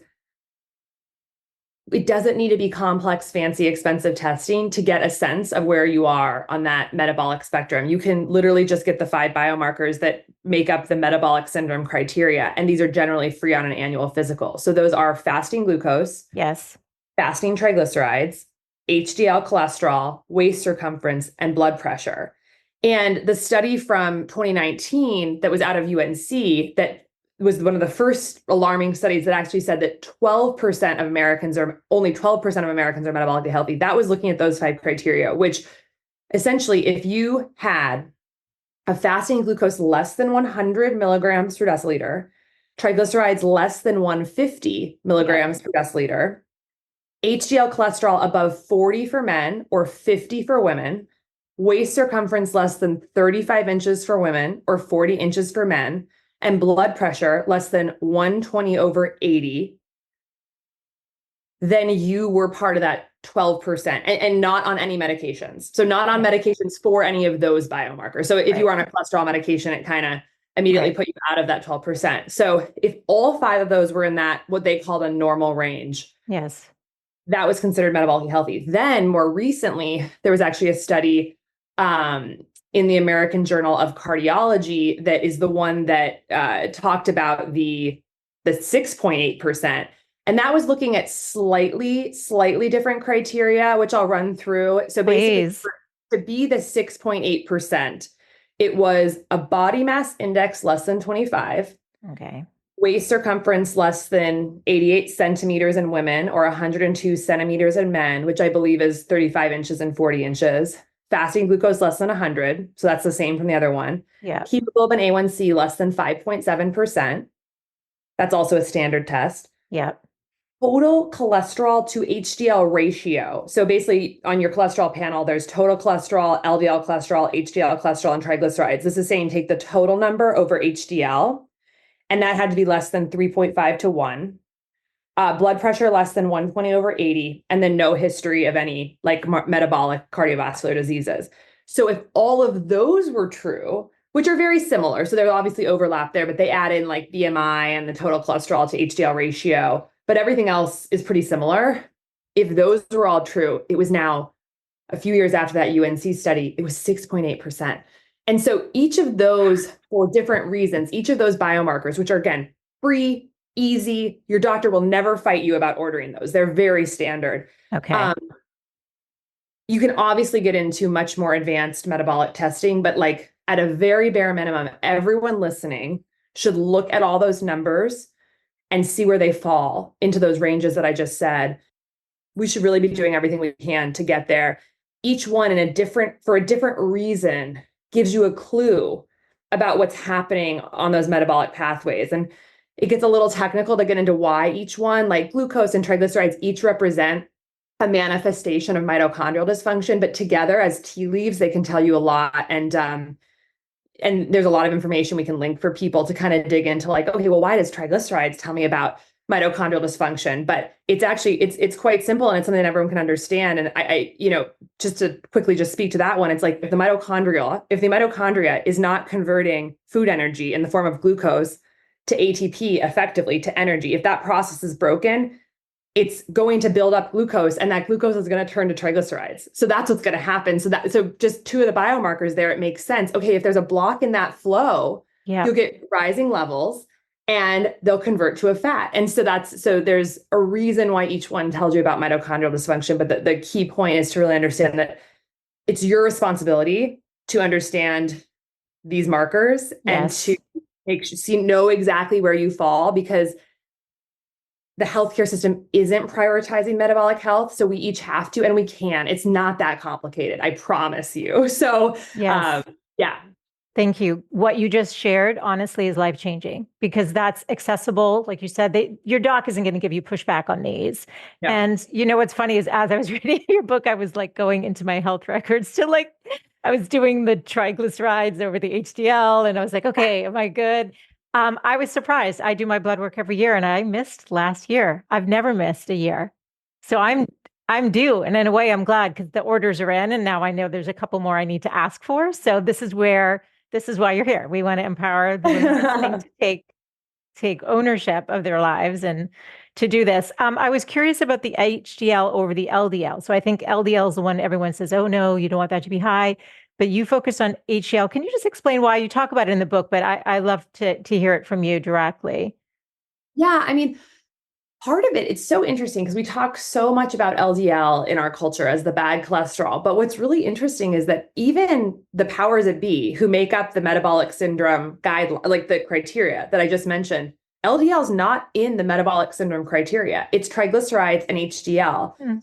S1: it doesn't need to be complex, fancy, expensive testing to get a sense of where you are on that metabolic spectrum. You can literally just get the 5 biomarkers that make up the metabolic syndrome criteria. And these are generally free on an annual physical. So those are fasting glucose, fasting triglycerides, HDL cholesterol, waist circumference, and blood pressure. And the study from 2019 that was out of UNC that was one of the first alarming studies that actually said that 12% of Americans are only 12% of Americans are metabolically healthy. That was looking at those 5 criteria, which essentially, if you had a fasting glucose less than 100 milligrams per deciliter, triglycerides less than 150 milligrams per deciliter, HDL cholesterol above 40 for men or 50 for women, waist circumference less than 35 inches for women or 40 inches for men, and blood pressure less than 120/80, then you were part of that 12% and not on any medications. So not on medications for any of those biomarkers. So if you were on a cholesterol medication, it kind of immediately put you out of that 12%. So if all 5 of those were in that, what they called a normal range,
S2: Yes,
S1: that was considered metabolically healthy. Then more recently, there was actually a study in the American Journal of Cardiology that is the one that talked about the 6.8%. And that was looking at slightly different criteria, which I'll run through. So basically, to be the 6.8%, it was a body mass index less than 25.
S2: Okay.
S1: Waist circumference less than 88 centimeters in women or 102 centimeters in men, which I believe is 35 inches and 40 inches. Fasting glucose less than 100. So that's the same from the other one.
S2: Yeah.
S1: Hemoglobin A1C less than 5.7%. That's also a standard test.
S2: Yeah.
S1: Total cholesterol to HDL ratio. So basically on your cholesterol panel, there's total cholesterol, LDL cholesterol, HDL cholesterol, and triglycerides. This is saying take the total number over HDL, and that had to be less than 3.5 to 1. Blood pressure less than 120/80, and then no history of any like metabolic cardiovascular diseases. So if all of those were true, which are very similar, so there's obviously overlap there, but they add in like BMI and the total cholesterol to HDL ratio, but everything else is pretty similar. If those were all true, it was now a few years after that UNC study, it was 6.8%. And so each of those, for different reasons, each of those biomarkers, which are again, free, easy, your doctor will never fight you about ordering those. They're very standard.
S2: Okay.
S1: You can obviously get into much more advanced metabolic testing, but like at a very bare minimum, everyone listening should look at all those numbers and see where they fall into those ranges that I just said. We should really be doing everything we can to get there. Each one for a different reason gives you a clue about what's happening on those metabolic pathways. And it gets a little technical to get into why each one, like glucose and triglycerides, each represent a manifestation of mitochondrial dysfunction, but together as tea leaves, they can tell you a lot. And there's a lot of information we can link for people to kind of dig into like, okay, well, why does triglycerides tell me about mitochondrial dysfunction? But it's actually, it's quite simple, and it's something that everyone can understand. And I just to quickly just speak to that one, it's like if the mitochondria is not converting food energy in the form of glucose to ATP effectively to energy, if that process is broken, it's going to build up glucose, and that glucose is going to turn to triglycerides. So that's what's going to happen. So just 2 of the biomarkers there, it makes sense. Okay, if there's a block in that flow, you'll get rising levels and they'll convert to a fat. And so there's a reason why each one tells you about mitochondrial dysfunction. But the key point is to really understand that it's your responsibility to understand these markers and to know exactly where you fall, because the healthcare system isn't prioritizing metabolic health. So we each have to, and we can. It's not that complicated, I promise you. So yeah.
S2: Thank you. What you just shared, honestly, is life-changing, because that's accessible. Like you said, your doc isn't going to give you pushback on these. Yeah. And you know, what's funny is as I was reading your book, I was like going into my health records to like, I was doing the triglycerides over the HDL, and I was like, okay, am I good? I was surprised. I do my blood work every year, and I missed last year. I've never missed a year. So I'm due. And in a way, I'm glad, because the orders are in, and now I know there's a couple more I need to ask for. So this is why you're here. We want to empower the women listening to take ownership of their lives and to do this. I was curious about the HDL over the LDL. So I think LDL is the one everyone says, oh no, you don't want that to be high, but you focus on HDL. Can you just explain why? You talk about it in the book, but I love to hear it from you directly.
S1: Yeah, I mean, part of it, it's so interesting because we talk so much about LDL in our culture as the bad cholesterol. But what's really interesting is that even the powers that be who make up the metabolic syndrome guideline, like the criteria that I just mentioned, LDL is not in the metabolic syndrome criteria. It's triglycerides and HDL.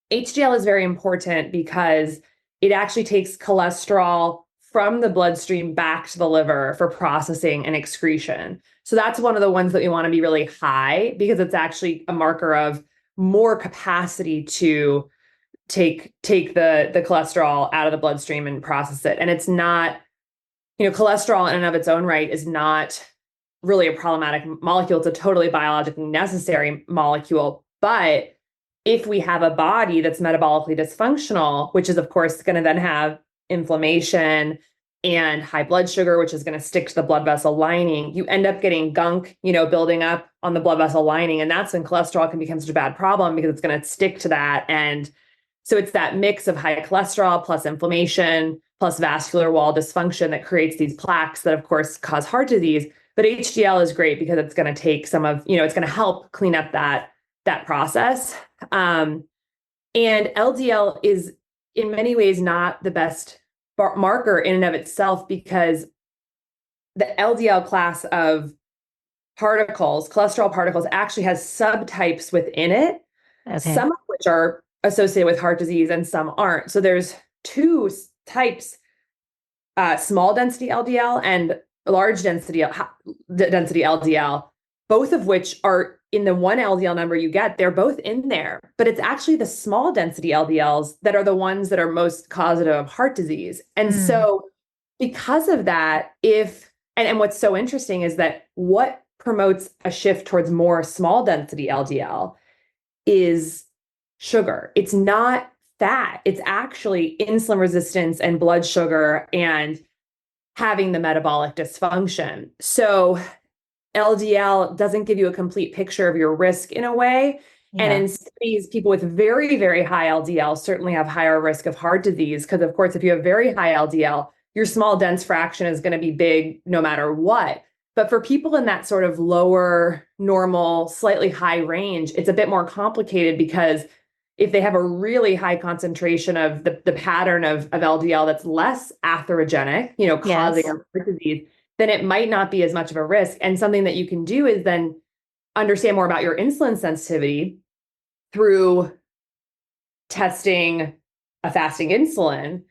S1: HDL is very important because it actually takes cholesterol from the bloodstream back to the liver for processing and excretion. So that's one of the ones that we want to be really high because it's actually a marker of more capacity to take the cholesterol out of the bloodstream and process it. And it's not, cholesterol in and of its own right is not really a problematic molecule. It's a totally biologically necessary molecule. But if we have a body that's metabolically dysfunctional, which is of course going to then have inflammation and high blood sugar, which is going to stick to the blood vessel lining, you end up getting gunk, building up on the blood vessel lining. And that's when cholesterol can become such a bad problem because it's going to stick to that. And so it's that mix of high cholesterol plus inflammation plus vascular wall dysfunction that creates these plaques that of course cause heart disease. But HDL is great because it's going to take some of, it's going to help clean up that process. And LDL is in many ways not the best marker in and of itself because the LDL class of particles, cholesterol particles, actually has subtypes within it, some of which are associated with heart disease and some aren't. So there's two types, small density LDL and large density LDL, both of which are in the one LDL number you get, they're both in there, but it's actually the small density LDLs that are the ones that are most causative of heart disease. And so because of that, and what's so interesting is that what promotes a shift towards more small density LDL is sugar. It's not fat. It's actually insulin resistance and blood sugar and having the metabolic dysfunction. So LDL doesn't give you a complete picture of your risk in a way. Yeah. And in studies, people with very, very high LDL certainly have higher risk of heart disease because, of course, if you have very high LDL, your small dense fraction is going to be big no matter what. But for people in that sort of lower, normal, slightly high range, it's a bit more complicated because if they have a really high concentration of the pattern of LDL that's less atherogenic, causing heart disease, then it might not be as much of a risk. And something that you can do is then understand more about your insulin sensitivity through testing a fasting insulin.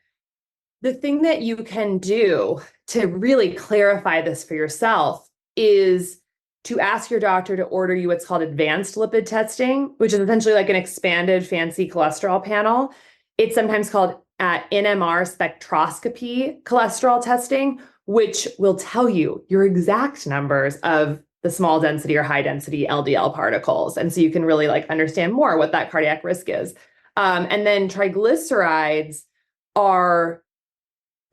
S1: The thing that you can do to really clarify this for yourself is to ask your doctor to order you what's called advanced lipid testing, which is essentially like an expanded fancy cholesterol panel. It's sometimes called NMR spectroscopy cholesterol testing, which will tell you your exact numbers of the small density or high density LDL particles. And so you can really understand more what that cardiac risk is. And then triglycerides are,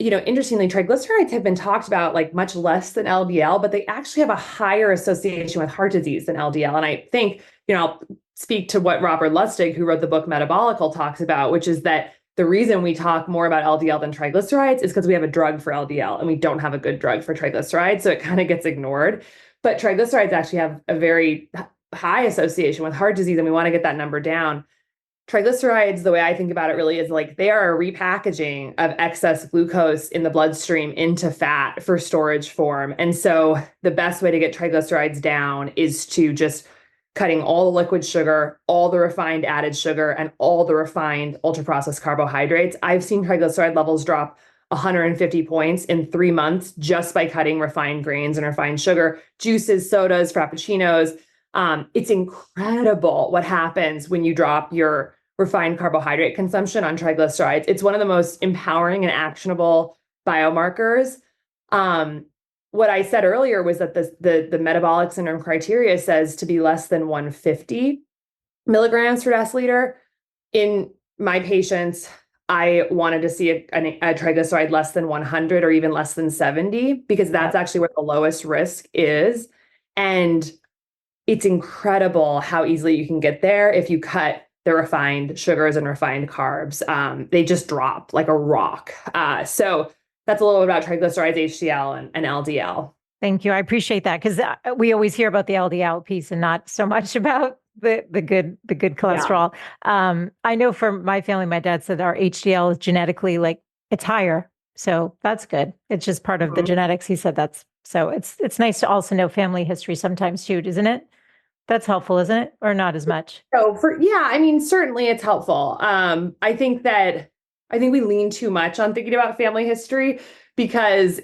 S1: interestingly, triglycerides have been talked about much less than LDL, but they actually have a higher association with heart disease than LDL. And I think, I'll speak to what Robert Lustig, who wrote the book Metabolical, talks about, which is that the reason we talk more about LDL than triglycerides is because we have a drug for LDL and we don't have a good drug for triglycerides. So it kind of gets ignored. But triglycerides actually have a very high association with heart disease, and we want to get that number down. Triglycerides, the way I think about it really is they are a repackaging of excess glucose in the bloodstream into fat for storage form. And so the best way to get triglycerides down is to just cutting all the liquid sugar, all the refined added sugar, and all the refined ultra-processed carbohydrates. I've seen triglyceride levels drop 150 points in 3 months just by cutting refined grains and refined sugar, juices, sodas, frappuccinos. It's incredible what happens when you drop your refined carbohydrate consumption on triglycerides. It's one of the most empowering and actionable biomarkers. What I said earlier was that the metabolic syndrome criteria says to be less than 150 milligrams per deciliter. In my patients, I wanted to see a triglyceride less than 100 or even less than 70, because that's actually where the lowest risk is. And it's incredible how easily you can get there if you cut the refined sugars and refined carbs. They just drop like a rock. So that's a little bit about triglycerides, HDL, and LDL.
S2: Thank you. I appreciate that because we always hear about the LDL piece and not so much about the good
S1: Yeah.
S2: cholesterol. I know for my family, my dad said our HDL is genetically like it's higher, so that's good. It's just part of the
S1: Mhm.
S2: genetics. He said that's so. It's nice to also know family history sometimes too, isn't it? That's helpful, isn't it? Or not as much?
S1: So yeah, I mean, certainly it's helpful. I think we lean too much on thinking about family history because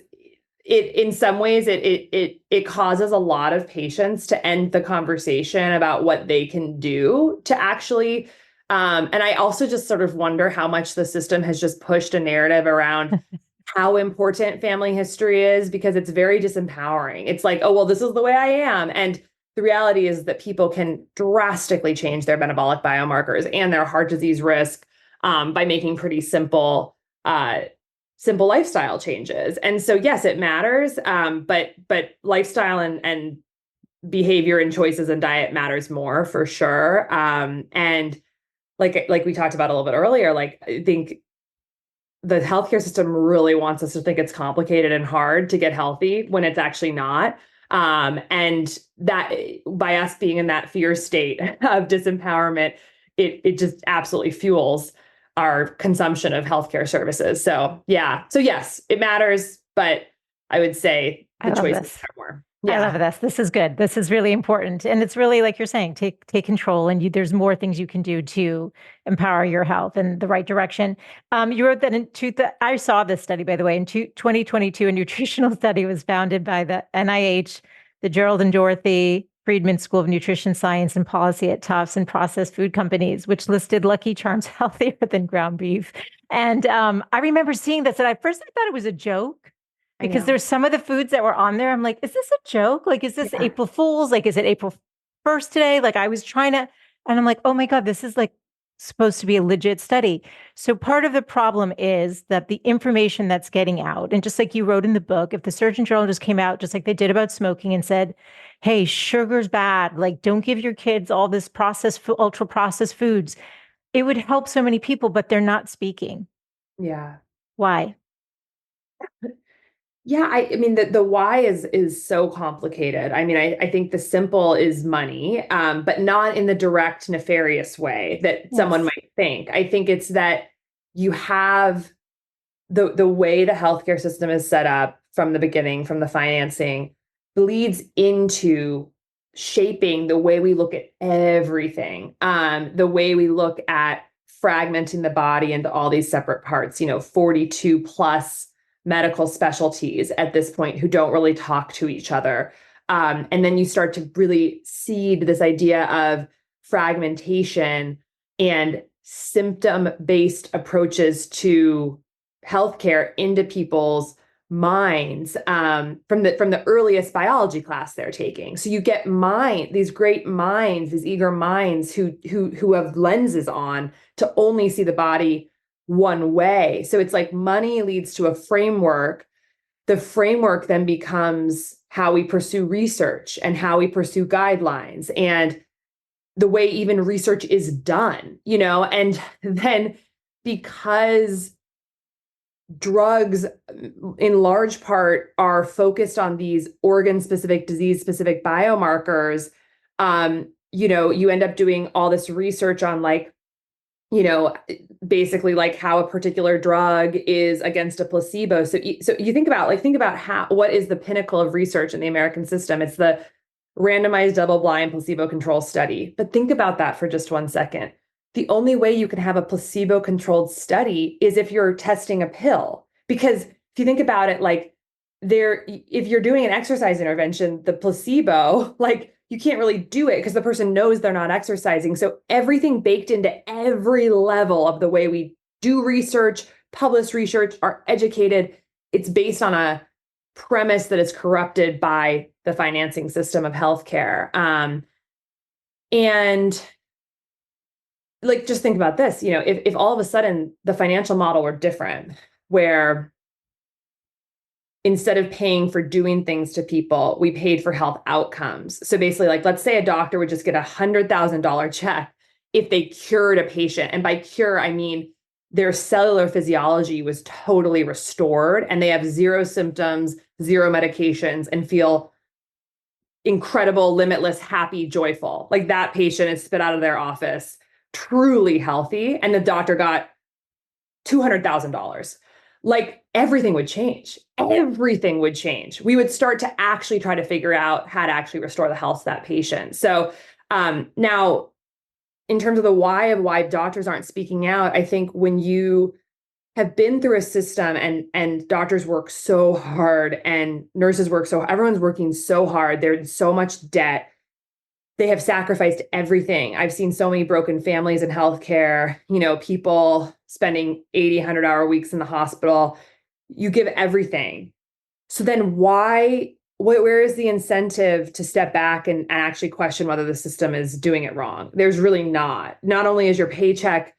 S1: in some ways it causes a lot of patients to end the conversation about what they can do to actually and I also just sort of wonder how much the system has just pushed a narrative around how important family history is because it's very disempowering. It's like, oh, well, this is the way I am. And the reality is that people can drastically change their metabolic biomarkers and their heart disease risk by making pretty simple lifestyle changes. And so, yes, it matters, but lifestyle and behavior and choices and diet matters more for sure. And like we talked about a little bit earlier, like I think the healthcare system really wants us to think it's complicated and hard to get healthy when it's actually not. And that by us being in that fear state of disempowerment, it just absolutely fuels our consumption of healthcare services. So yeah. So yes, it matters, but I would say
S2: I
S1: the
S2: love
S1: choices
S2: this.
S1: are more.
S2: I love
S1: Yeah.
S2: this. This is good. This is really important. And it's really like you're saying, take control and there's more things you can do to empower your health in the right direction. You wrote that I saw this study, by the way, in 2022, a nutritional study was founded by the NIH, the Gerald and Dorothy Friedman School of Nutrition Science and Policy at Tufts and processed food companies, which listed Lucky Charms healthier than ground beef. And I remember seeing this, and at first I thought it was a joke
S1: I
S2: because
S1: know.
S2: there's some of the foods that were on there. I'm like, is this a joke? Like, is this
S1: Yeah.
S2: April Fool's? Like, is it April 1st today? Like, I was trying to, and I'm like, oh my God, this is like supposed to be a legit study. So part of the problem is that the information that's getting out, and just like you wrote in the book, if the Surgeon General just came out, just like they did about smoking and said, hey, sugar's bad, like, don't give your kids all this ultra processed foods, it would help so many people, but they're not speaking.
S1: Yeah.
S2: Why?
S1: Yeah, I mean the why is so complicated. I mean, I think the simple is money, but not in the direct nefarious way that someone
S2: Yes.
S1: might think. I think it's that you have the way the healthcare system is set up from the beginning, from the financing, bleeds into shaping the way we look at everything, the way we look at fragmenting the body into all these separate parts, 42 plus medical specialties at this point who don't really talk to each other. And then you start to really seed this idea of fragmentation and symptom-based approaches to healthcare into people's minds from the earliest biology class they're taking. So you get these great minds, these eager minds who have lenses on to only see the body one way. So it's like money leads to a framework. The framework then becomes how we pursue research and how we pursue guidelines and the way even research is done, and then because drugs in large part are focused on these organ specific, disease specific biomarkers, you end up doing all this research on you know, basically like how a particular drug is against a placebo. So you think about how what is the pinnacle of research in the American system? It's the randomized double-blind placebo-controlled study. But think about that for just 1 second. The only way you can have a placebo-controlled study is if you're testing a pill. Because if you think about it, if you're doing an exercise intervention, the placebo, you can't really do it because the person knows they're not exercising. So everything baked into every level of the way we do research, publish research, are educated, it's based on a premise that is corrupted by the financing system of healthcare. And just think about this, if all of a sudden the financial model were different, where instead of paying for doing things to people, we paid for health outcomes. So basically, let's say a doctor would just get $100,000 check if they cured a patient. And by cure, I mean their cellular physiology was totally restored and they have zero symptoms, zero medications, and feel incredible, limitless, happy, joyful. Like that patient is spit out of their office, truly healthy, and the doctor got $200,000. Like everything would change. Everything would change. We would start to actually try to figure out how to actually restore the health of that patient. So now, in terms of the why of why doctors aren't speaking out, I think when you have been through a system and doctors work so hard and nurses work so, everyone's working so hard, they're in so much debt, they have sacrificed everything. I've seen so many broken families in healthcare, people spending 80, 100-hour weeks in the hospital. You give everything. So then where is the incentive to step back and actually question whether the system is doing it wrong? There's really not. Not only is your paycheck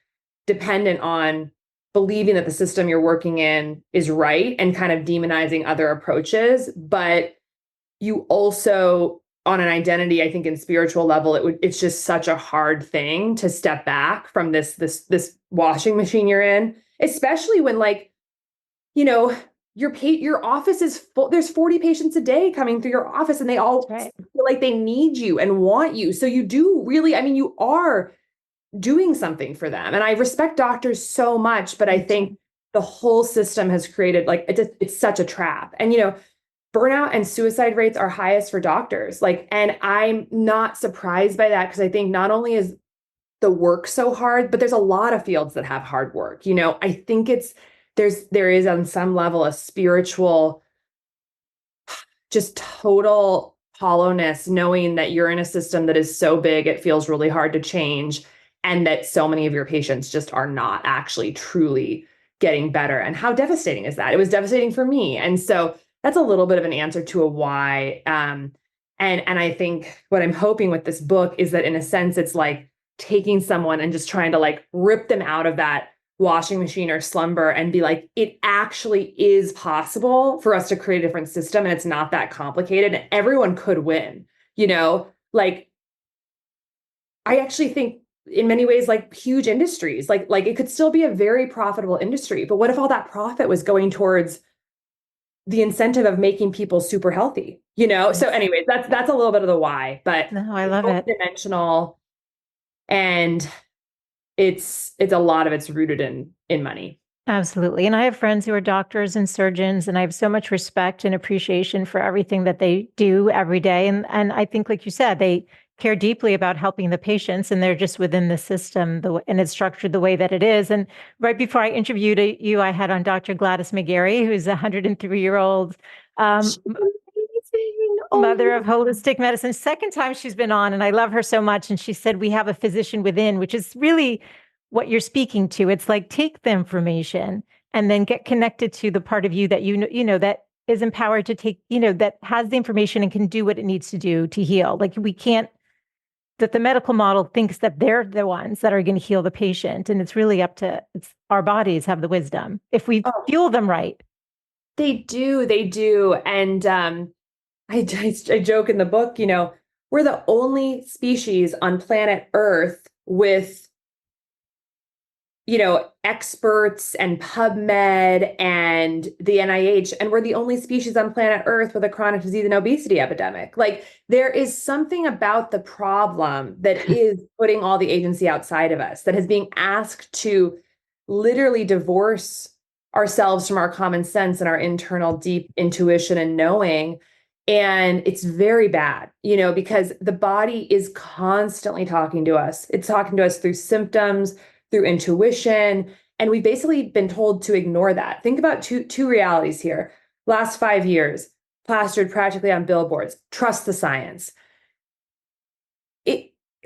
S1: dependent on believing that the system you're working in is right and kind of demonizing other approaches, but you also, on an identity, I think in spiritual level, it's just such a hard thing to step back from this washing machine you're in, especially when your office is full. There's 40 patients a day coming through your office and they all feel like they need you and want you. So you do really, you are doing something for them. And I respect doctors so much, but I think the whole system has created it's such a trap. And, burnout and suicide rates are highest for doctors. And I'm not surprised by that because I think not only is the work so hard, but there's a lot of fields that have hard work. I think there is on some level a spiritual, just total hollowness, knowing that you're in a system that is so big, it feels really hard to change. And that so many of your patients just are not actually truly getting better. And how devastating is that? It was devastating for me. And so that's a little bit of an answer to a why. And I think what I'm hoping with this book is that in a sense, it's like taking someone and just trying to rip them out of that washing machine or slumber and be like, it actually is possible for us to create a different system. And it's not that complicated. And everyone could win, I actually think in many ways, huge industries, like it could still be a very profitable industry. But what if all that profit was going towards the incentive of making people super healthy, So anyways, that's a little bit of the why, but
S2: no, I love it.
S1: Dimensional, and it's a lot of it's rooted in money.
S2: Absolutely. And I have friends who are doctors and surgeons, and I have so much respect and appreciation for everything that they do every day. And I think, like you said, they care deeply about helping the patients, and they're just within the system, and it's structured the way that it is. And right before I interviewed you, I had on Dr. Gladys McGarry, who's a 103-year-old mother of holistic medicine. Second time she's been on, and I love her so much. And she said, we have a physician within, which is really what you're speaking to. It's like, take the information and then get connected to the part of you that that is empowered to take, that has the information and can do what it needs to do to heal. We can't, that the medical model thinks that they're the ones that are going to heal the patient. And it's really up to, our bodies have the wisdom if we fuel them right.
S1: They do. And I joke in the book, we're the only species on planet Earth with experts and PubMed and the NIH, and we're the only species on planet Earth with a chronic disease and obesity epidemic. There is something about the problem that is putting all the agency outside of us, that is being asked to literally divorce ourselves from our common sense and our internal deep intuition and knowing. And it's very bad, because the body is constantly talking to us. It's talking to us through symptoms, through intuition. And we've basically been told to ignore that. Think about two realities here. Last 5 years, plastered practically on billboards, trust the science.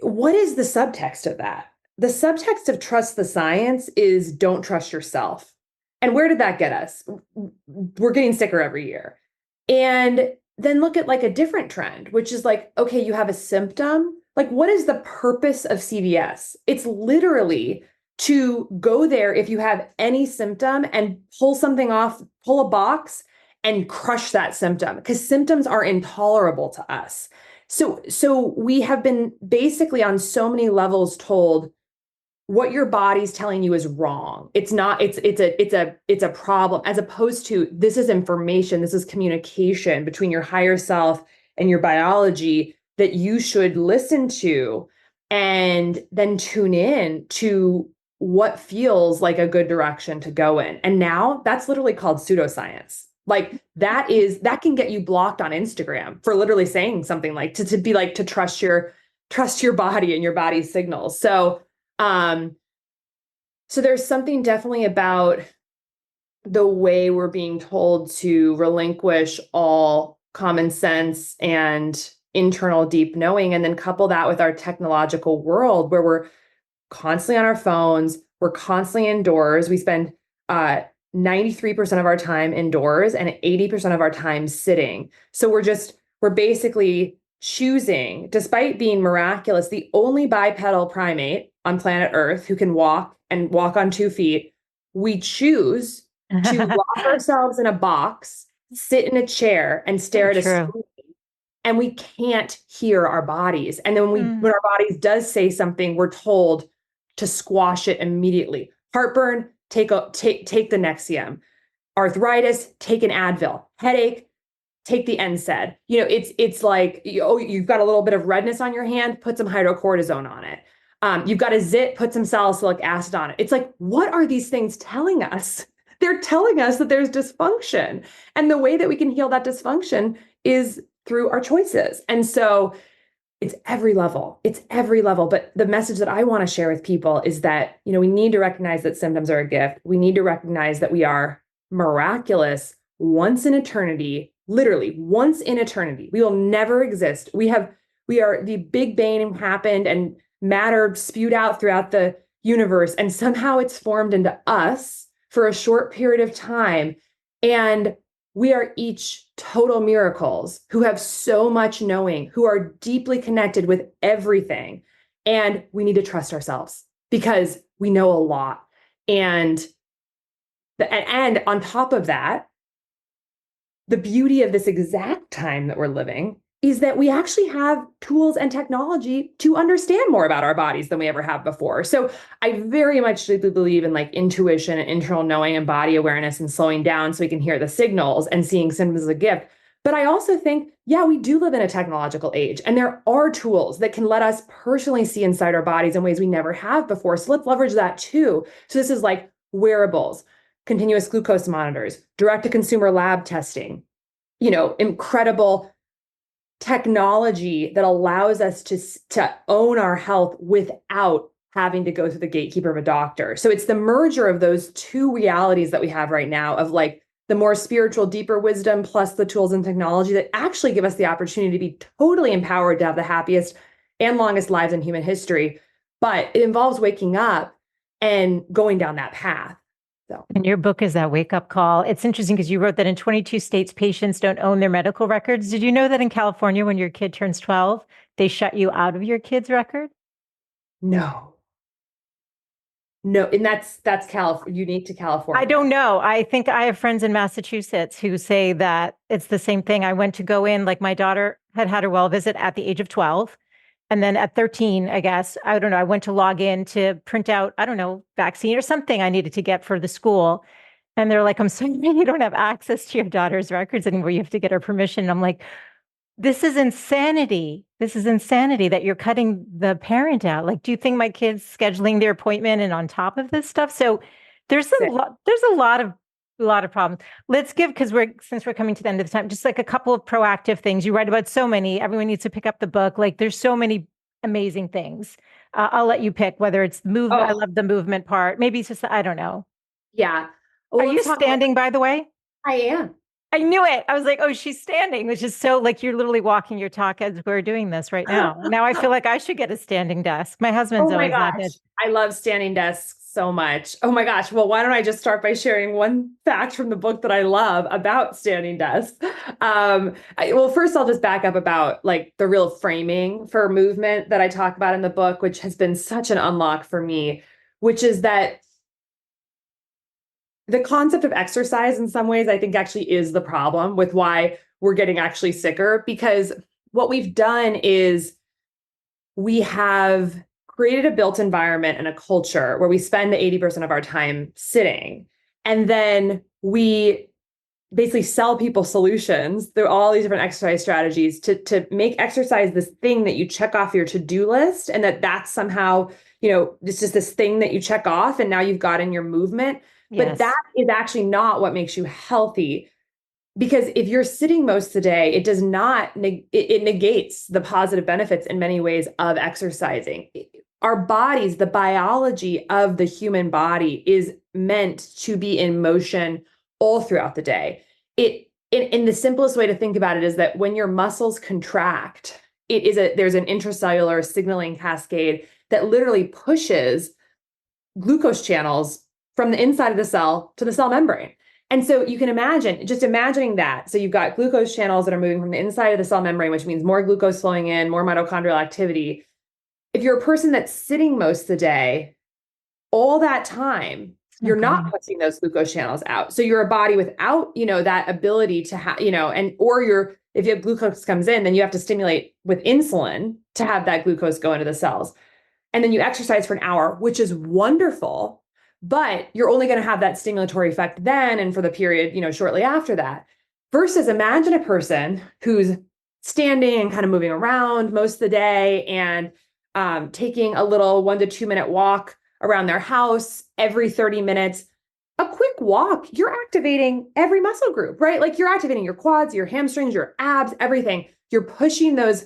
S1: What is the subtext of that? The subtext of trust the science is don't trust yourself. And where did that get us? We're getting sicker every year. And then look at a different trend, which is okay, you have a symptom. What is the purpose of CVS? It's literally to go there if you have any symptom and pull a box and crush that symptom, because symptoms are intolerable to us. So we have been basically on so many levels told what your body's telling you is wrong. It's not, it's a problem, as opposed to this is information, this is communication between your higher self and your biology that you should listen to and then tune in to what feels like a good direction to go in. And now that's literally called pseudoscience. Like that can get you blocked on Instagram for literally saying something like to be like to trust your body and your body's signals. Um, so there's something definitely about the way we're being told to relinquish all common sense and internal deep knowing, and then couple that with our technological world where we're constantly on our phones, we're constantly indoors. We spend 93% of our time indoors and 80% of our time sitting. So we're basically choosing, despite being miraculous, the only bipedal primate on planet Earth who can walk and walk on 2 feet. We choose to lock ourselves in a box, sit in a chair, and stare at a
S2: True.
S1: screen. And we can't hear our bodies. And then when our bodies does say something, we're told to squash it immediately. Heartburn, take the Nexium. Arthritis, take an Advil. Headache, take the NSAID. It's like, you've got a little bit of redness on your hand, put some hydrocortisone on it. You've got a zit, put some salicylic acid on it. It's like, what are these things telling us? They're telling us that there's dysfunction. And the way that we can heal that dysfunction is through our choices. And so it's every level. It's every level. But the message that I want to share with people is that, we need to recognize that symptoms are a gift. We need to recognize that we are miraculous once in eternity, literally once in eternity. We will never exist. We are the Big Bang happened and matter spewed out throughout the universe. And somehow it's formed into us for a short period of time. And we are each total miracles who have so much knowing, who are deeply connected with everything. And we need to trust ourselves because we know a lot. And on top of that, the beauty of this exact time that we're living is that we actually have tools and technology to understand more about our bodies than we ever have before. So I very much deeply believe in like intuition and internal knowing and body awareness and slowing down so we can hear the signals and seeing symptoms as a gift. But I also think, yeah, we do live in a technological age, and there are tools that can let us personally see inside our bodies in ways we never have before. So let's leverage that too. So this is like wearables, continuous glucose monitors, direct-to-consumer lab testing, incredible technology that allows us to own our health without having to go through the gatekeeper of a doctor. So it's the merger of those two realities that we have right now of like the more spiritual, deeper wisdom plus the tools and technology that actually give us the opportunity to be totally empowered to have the happiest and longest lives in human history. But it involves waking up and going down that path. So.
S2: And your book is that wake-up call. It's interesting because you wrote that in 22 states, patients don't own their medical records. Did you know that in California, when your kid turns 12, they shut you out of your kid's record?
S1: No, and that's unique to California.
S2: I don't know. I think I have friends in Massachusetts who say that it's the same thing. I went to go in, like my daughter had her well visit at the age of 12. And then at 13, I guess, I don't know, I went to log in to print out, I don't know, vaccine or something I needed to get for the school. And they're like, I'm sorry, you don't have access to your daughter's records anymore. You have to get her permission. And I'm like, this is insanity. This is insanity that you're cutting the parent out. Like, do you think my kid's scheduling their appointment and on top of this stuff? So there's a lot of problems. Let's give, since we're coming to the end of the time, just like a couple of proactive things. You write about so many, everyone needs to pick up the book. Like there's so many amazing things. I'll let you pick whether it's movement. I love the movement part. Maybe it's just, I don't know.
S1: Yeah.
S2: Well, are you standing, by the way?
S1: I am.
S2: I knew it. I was like, oh, she's standing, which is so like you're literally walking your talk as we're doing this right now. Now I feel like I should get a standing desk. My husband's always not good.
S1: I love standing desks so much. Oh my gosh. Well, why don't I just start by sharing one fact from the book that I love about standing desks? First I'll just back up about like the real framing for movement that I talk about in the book, which has been such an unlock for me, which is that the concept of exercise in some ways, I think actually is the problem with why we're getting actually sicker, because what we've done is we have created a built environment and a culture where we spend the 80% of our time sitting. And then we basically sell people solutions through all these different exercise strategies to make exercise this thing that you check off your to-do list, and that's somehow, it's just this thing that you check off and now you've got in your movement.
S2: Yes.
S1: But that is actually not what makes you healthy. Because if you're sitting most of the day, it does not, it negates the positive benefits in many ways of exercising. Our bodies, the biology of the human body is meant to be in motion all throughout the day. In the simplest way to think about it is that when your muscles contract, there's an intracellular signaling cascade that literally pushes glucose channels from the inside of the cell to the cell membrane. And so you can imagining that. So you've got glucose channels that are moving from the inside of the cell membrane, which means more glucose flowing in, more mitochondrial activity. If you're a person that's sitting most of the day, all that time, you're not pushing those glucose channels out. So you're a body without, that ability to have, if you have glucose comes in, then you have to stimulate with insulin to have that glucose go into the cells. And then you exercise for an hour, which is wonderful. But you're only going to have that stimulatory effect then and for the period, shortly after that. Versus imagine a person who's standing and kind of moving around most of the day and taking a little 1 to 2 minute walk around their house every 30 minutes. A quick walk, you're activating every muscle group, right? Like you're activating your quads, your hamstrings, your abs, everything. You're pushing those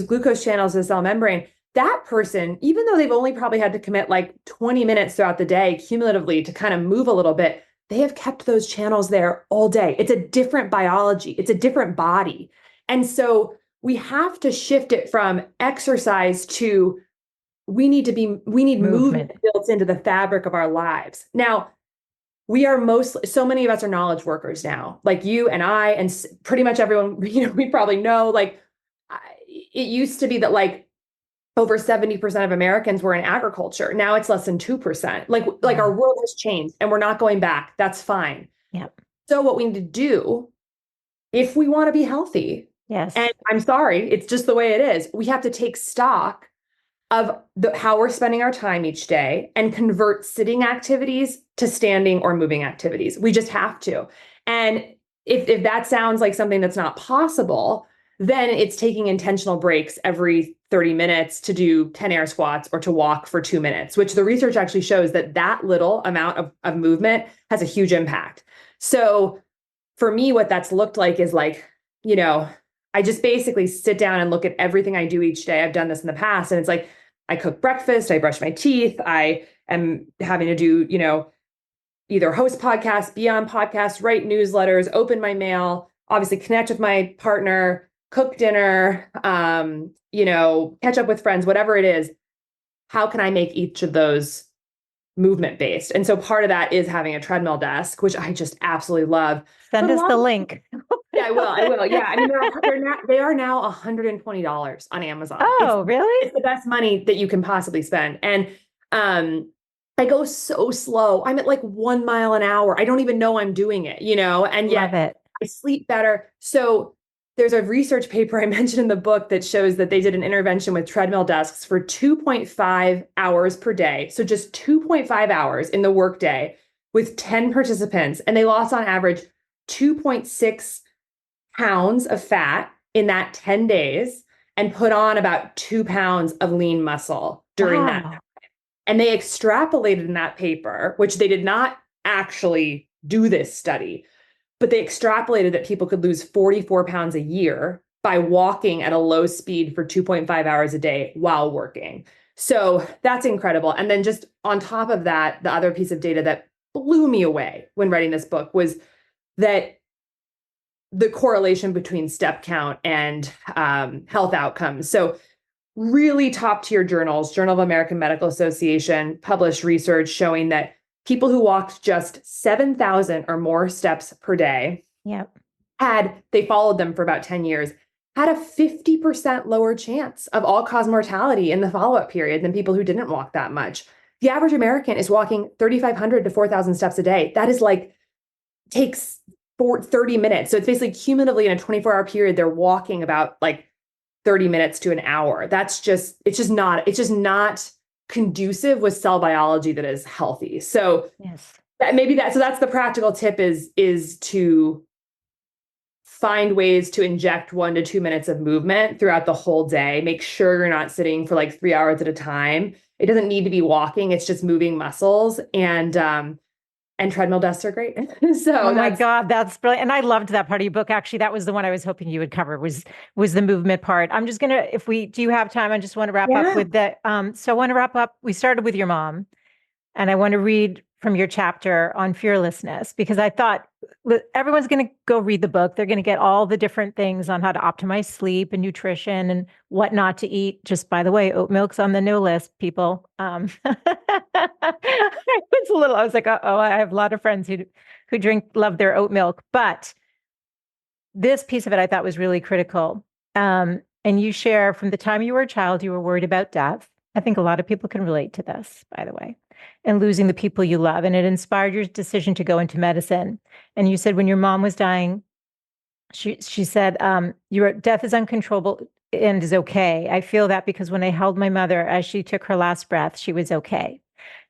S1: glucose channels to the cell membrane. That person, even though they've only probably had to commit like 20 minutes throughout the day cumulatively to kind of move a little bit, they have kept those channels there all day. It's a different biology. It's a different body. And so we have to shift it from exercise to we need movement built into the fabric of our lives. Now, so many of us are knowledge workers now, like you and I, and pretty much everyone, we probably know, like it used to be that like over 70% of Americans were in agriculture. Now it's less than 2%. Like our world has changed and we're not going back. That's fine.
S2: Yep.
S1: So what we need to do if we want to be healthy,
S2: yes,
S1: and I'm sorry, it's just the way it is. We have to take stock of how we're spending our time each day and convert sitting activities to standing or moving activities. We just have to. And if that sounds like something that's not possible, then it's taking intentional breaks every 30 minutes to do 10 air squats or to walk for 2 minutes, which the research actually shows that little amount of movement has a huge impact. So for me, what that's looked like is like, I just basically sit down and look at everything I do each day. I've done this in the past. And it's like, I cook breakfast, I brush my teeth, I am having to do, either host podcasts, be on podcasts, write newsletters, open my mail, obviously connect with my partner, cook dinner, catch up with friends, whatever it is. How can I make each of those movement based? And so part of that is having a treadmill desk, which I just absolutely love.
S2: Send us the link.
S1: Yeah, I will. Yeah. I mean, they are now $120 on Amazon.
S2: Oh, really?
S1: It's the best money that you can possibly spend. And I go so slow. I'm at like 1 mile an hour. I don't even know I'm doing it, and yet I sleep better. So there's a research paper I mentioned in the book that shows that they did an intervention with treadmill desks for 2.5 hours per day. So just 2.5 hours in the workday with 10 participants. And they lost on average 2.6 pounds of fat in that 10 days and put on about 2 pounds of lean muscle during that time. And they extrapolated in that paper, which they did not actually do this study, but they extrapolated that people could lose 44 pounds a year by walking at a low speed for 2.5 hours a day while working. So that's incredible. And then just on top of that, the other piece of data that blew me away when writing this book was that the correlation between step count and health outcomes. So really top tier journals, Journal of American Medical Association, published research showing that people who walked just 7,000 or more steps per day, they followed them for about 10 years, had a 50% lower chance of all-cause mortality in the follow-up period than people who didn't walk that much. The average American is walking 3,500 to 4,000 steps a day. That is takes 30 minutes. So it's basically cumulatively in a 24-hour period, they're walking about 30 minutes to an hour. It's just not conducive with cell biology that is healthy. So
S2: Yes.
S1: so that's the practical tip is to find ways to inject 1 to 2 minutes of movement throughout the whole day. Make sure you're not sitting for like 3 hours at a time. It doesn't need to be walking. It's just moving muscles, and treadmill desks are great. So
S2: Oh my God, that's brilliant. And I loved that part of your book. Actually, that was the one I was hoping you would cover was the movement part. I'm just gonna, if we do you have time, I just want to wrap up
S1: yeah.
S2: with that. So I want to wrap up. We started with your mom. And I want to read from your chapter on fearlessness because I thought everyone's going to go read the book. They're going to get all the different things on how to optimize sleep and nutrition and what not to eat. Just by the way, oat milk's on the no list, people. I was like, oh, I have a lot of friends who love their oat milk. But this piece of it I thought was really critical. And you share from the time you were a child, you were worried about death. I think a lot of people can relate to this, by the way, and losing the people you love. And it inspired your decision to go into medicine. And you said when your mom was dying, she said, your death is uncontrollable and is okay. I feel that because when I held my mother as she took her last breath, she was okay.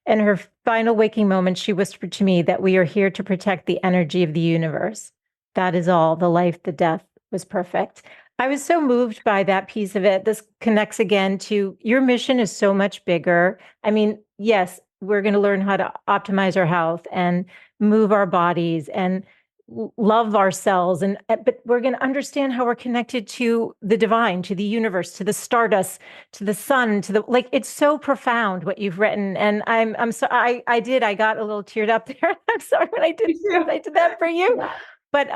S2: In her final waking moments, she whispered to me that we are here to protect the energy of the universe. That is all. The life, the death was perfect. I was so moved by that piece of it. This connects again to your mission is so much bigger. I mean, yes, we're going to learn how to optimize our health and move our bodies and love ourselves, and but we're going to understand how we're connected to the divine, to the universe, to the stardust, to the sun, to the like. It's so profound what you've written, and I'm so I got a little teared up there. I'm sorry when I did that for you,
S1: Yeah.
S2: but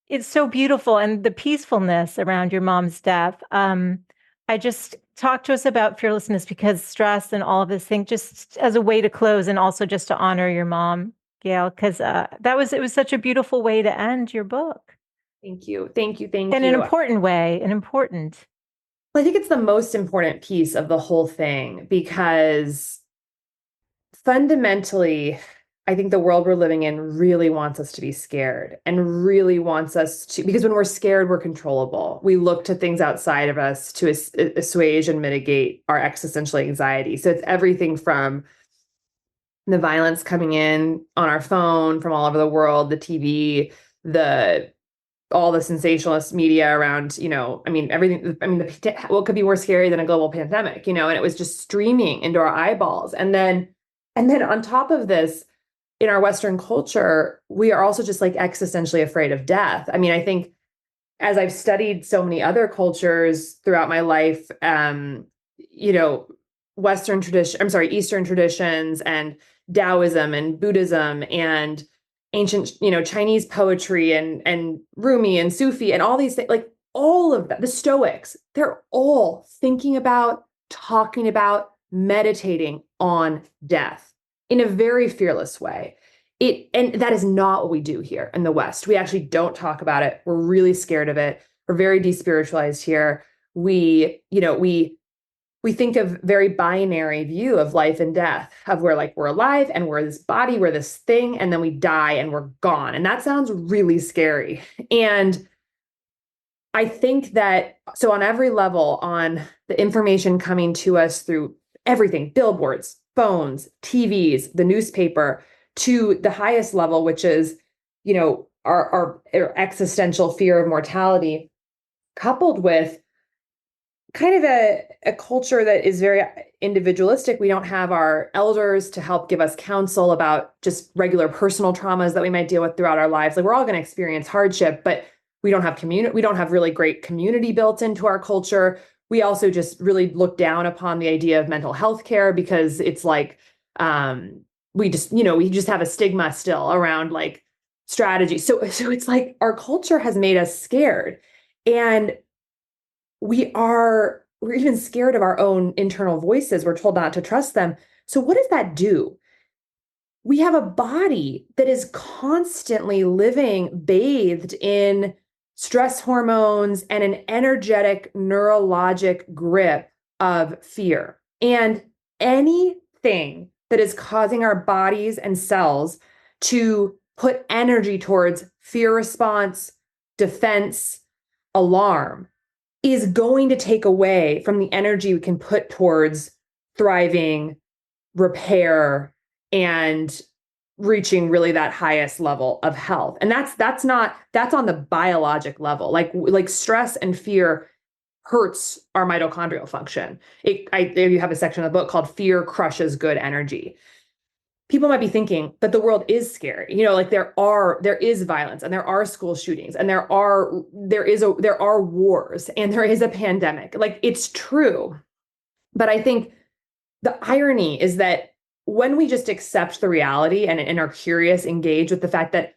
S2: it's so beautiful, and the peacefulness around your mom's death. I just talk to us about fearlessness because stress and all of this thing, just as a way to close, and also just to honor your mom, Gail, because it was such a beautiful way to end your book.
S1: Thank you. Thank you. Thank
S2: In an
S1: you.
S2: important way, an important.
S1: Well, I think it's the most important piece of the whole thing because fundamentally, I think the world we're living in really wants us to be scared and really wants us to, because when we're scared, we're controllable. We look to things outside of us to assuage and mitigate our existential anxiety. So it's everything from the violence coming in on our phone from all over the world, the TV, the all the sensationalist media around, I mean, everything. I mean, what could be more scary than a global pandemic, and it was just streaming into our eyeballs. And then on top of this, in our Western culture, we are also just like existentially afraid of death. I mean, I think as I've studied so many other cultures throughout my life, you know, Eastern traditions and Taoism and Buddhism and ancient, Chinese poetry and Rumi and Sufi and all these things, like all of that, the Stoics, they're all thinking about, talking about, meditating on death in a very fearless way. And that is not what we do here in the West. We actually don't talk about it. We're really scared of it. We're very despiritualized here. We think of very binary view of life and death, of where like we're alive and we're this body, we're this thing, and then we die and we're gone. And that sounds really scary. And I think that so on every level, on the information coming to us through everything, billboards, phones, TVs, the newspaper, to the highest level, which is, our existential fear of mortality, coupled with kind of a culture that is very individualistic. We don't have our elders to help give us counsel about just regular personal traumas that we might deal with throughout our lives. Like we're all going to experience hardship, but we don't have community. We don't have really great community built into our culture. We also just really look down upon the idea of mental health care because it's like we just have a stigma still around like strategy. So it's like our culture has made us scared, and we're even scared of our own internal voices. We're told not to trust them. So what does that do? We have a body that is constantly living bathed in stress hormones and an energetic neurologic grip of fear. And anything that is causing our bodies and cells to put energy towards fear response, defense, alarm is going to take away from the energy we can put towards thriving, repair, and reaching really that highest level of health. And that's on the biologic level. Like stress and fear hurts our mitochondrial function. You have a section of the book called Fear Crushes Good Energy. People might be thinking, but the world is scary. Like there is violence, and there are school shootings, and there are wars, and there is a pandemic. Like, it's true. But I think the irony is that when we just accept the reality and are curious, engage with the fact that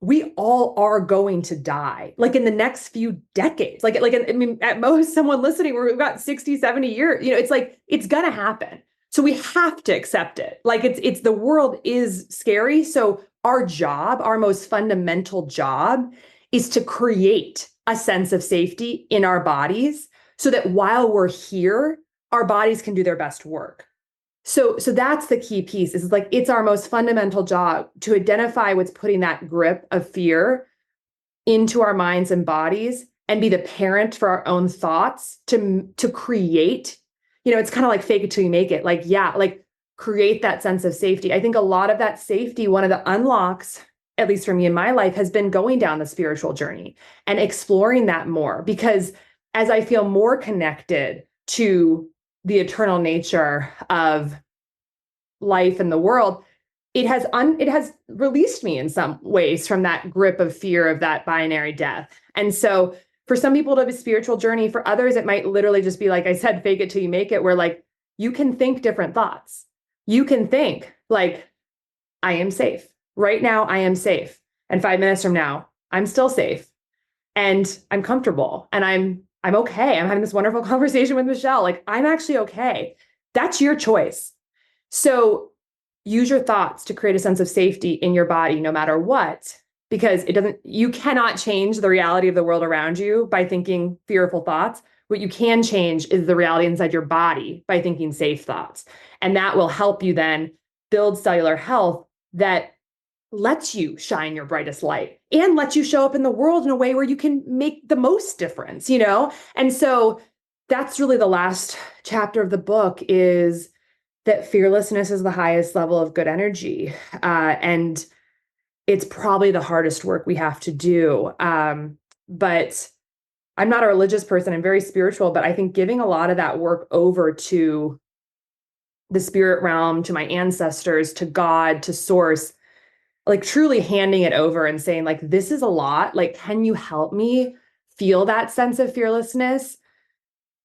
S1: we all are going to die, like in the next few decades, I mean, at most, someone listening, we've got 60, 70 years, it's like, it's going to happen. So we have to accept it. Like it's the world is scary. So our most fundamental job is to create a sense of safety in our bodies so that while we're here, our bodies can do their best work. So that's the key piece, is like, it's our most fundamental job to identify what's putting that grip of fear into our minds and bodies, and be the parent for our own thoughts to create, it's kind of like fake it till you make it. Like, yeah, like create that sense of safety. I think a lot of that safety, one of the unlocks, at least for me in my life, has been going down the spiritual journey and exploring that more, because as I feel more connected to the eternal nature of life and the world, it has released me in some ways from that grip of fear of that binary death. And so for some people, to have a spiritual journey. For others, it might literally just be, like I said, fake it till you make it, where like you can think different thoughts. You can think like, I am safe. Right now, I am safe. And 5 minutes from now, I'm still safe. And I'm comfortable. And I'm okay. I'm having this wonderful conversation with Michele. Like, I'm actually okay. That's your choice. So use your thoughts to create a sense of safety in your body, no matter what, because you cannot change the reality of the world around you by thinking fearful thoughts. What you can change is the reality inside your body by thinking safe thoughts. And that will help you then build cellular health that lets you shine your brightest light and lets you show up in the world in a way where you can make the most difference, And so that's really the last chapter of the book, is that fearlessness is the highest level of good energy. And it's probably the hardest work we have to do. But I'm not a religious person. I'm very spiritual, but I think giving a lot of that work over to the spirit realm, to my ancestors, to God, to source, like truly handing it over and saying, like, this is a lot. Like, can you help me feel that sense of fearlessness?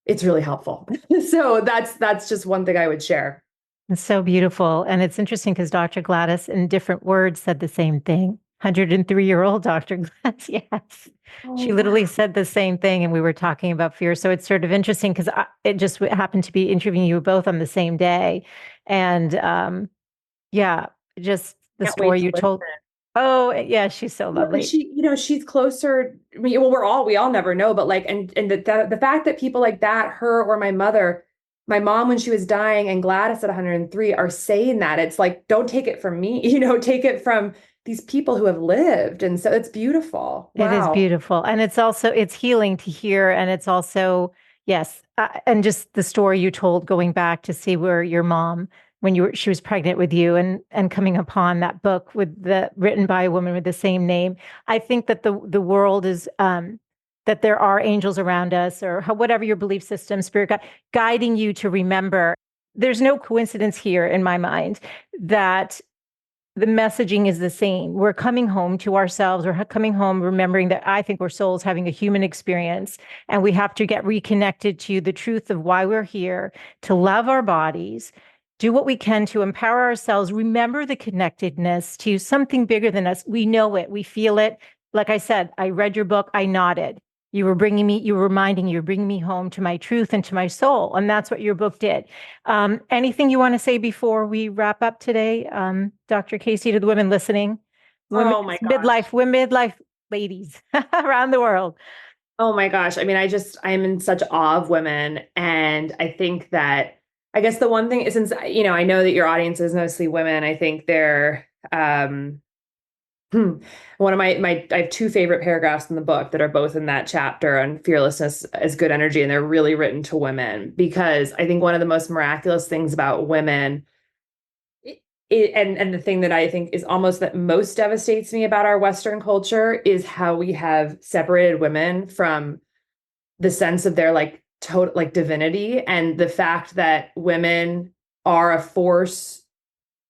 S1: It's really helpful. So that's just one thing I would share.
S2: It's so beautiful. And it's interesting because Dr. Gladys, in different words, said the same thing. 103-year-old Dr. Gladys, yes. She literally said the same thing, and we were talking about fear. So it's sort of interesting because it just happened to be interviewing you both on the same day. And yeah, just the story you told. Oh, yeah, she's so lovely.
S1: She's closer. I mean, well, we all never know, but like, and the fact that people like that, her or my mother, my mom when she was dying, and Gladys at 103, are saying that, it's like, don't take it from me, take it from these people who have lived. And so it's beautiful. Wow.
S2: It is beautiful. And it's healing to hear. And it's also, yes. And just the story you told, going back to see where your mom, when she was pregnant with you, and coming upon that book written by a woman with the same name. I think that the world is, that there are angels around us, or whatever your belief system, spirit guiding you to remember. There's no coincidence here in my mind that the messaging is the same. We're coming home to ourselves. We're coming home remembering that I think we're souls having a human experience, and we have to get reconnected to the truth of why we're here, to love our bodies, do what we can to empower ourselves, remember the connectedness to something bigger than us. We know it. We feel it. Like I said, I read your book. I nodded. You were bringing me home to my truth and to my soul. And that's what your book did. Anything you want to say before we wrap up today, Dr. Casey, to the women listening?
S1: Oh my gosh.
S2: Midlife ladies around the world.
S1: Oh my gosh. I mean, I am in such awe of women. And I think that, I guess the one thing is, since, I know that your audience is mostly women, I think they're, one of I have two favorite paragraphs in the book that are both in that chapter on fearlessness as good energy. And they're really written to women, because I think one of the most miraculous things about women and the thing that I think is almost that most devastates me about our Western culture is how we have separated women from the sense of their like total like divinity, and the fact that women are a force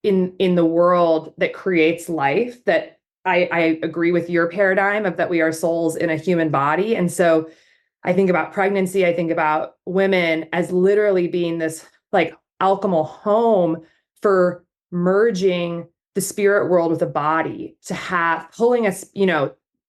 S1: in the world that creates life. That I agree with your paradigm of that we are souls in a human body. And so I think about pregnancy, I think about women as literally being this like alchemical home for merging the spirit world with the body, to have pulling us,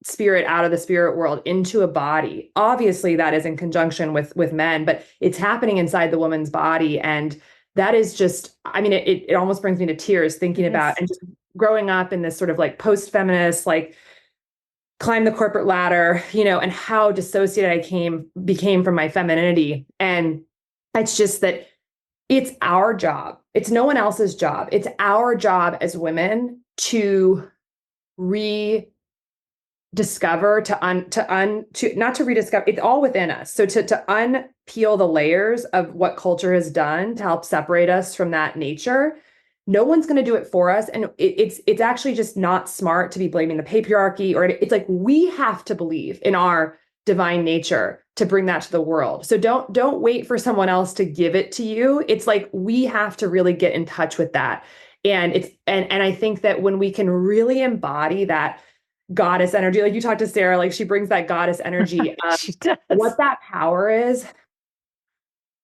S1: spirit out of the spirit world into a body. Obviously, that is in conjunction with men, but it's happening inside the woman's body. And that is just, I mean, it almost brings me to tears thinking about, and just growing up in this sort of like post-feminist, like climb the corporate ladder, and how dissociated became from my femininity. And it's just that it's our job. It's no one else's job. It's our job as women to rediscover, to not to rediscover, it's all within us. So to unpeel the layers of what culture has done to help separate us from that nature. No one's going to do it for us. And it's actually just not smart to be blaming the patriarchy, or it's like, we have to believe in our divine nature to bring that to the world. So don't wait for someone else to give it to you. It's like, we have to really get in touch with that. And and I think that when we can really embody that goddess energy, like you talked to Sarah, like she brings that goddess energy,
S2: She does.
S1: what that power is,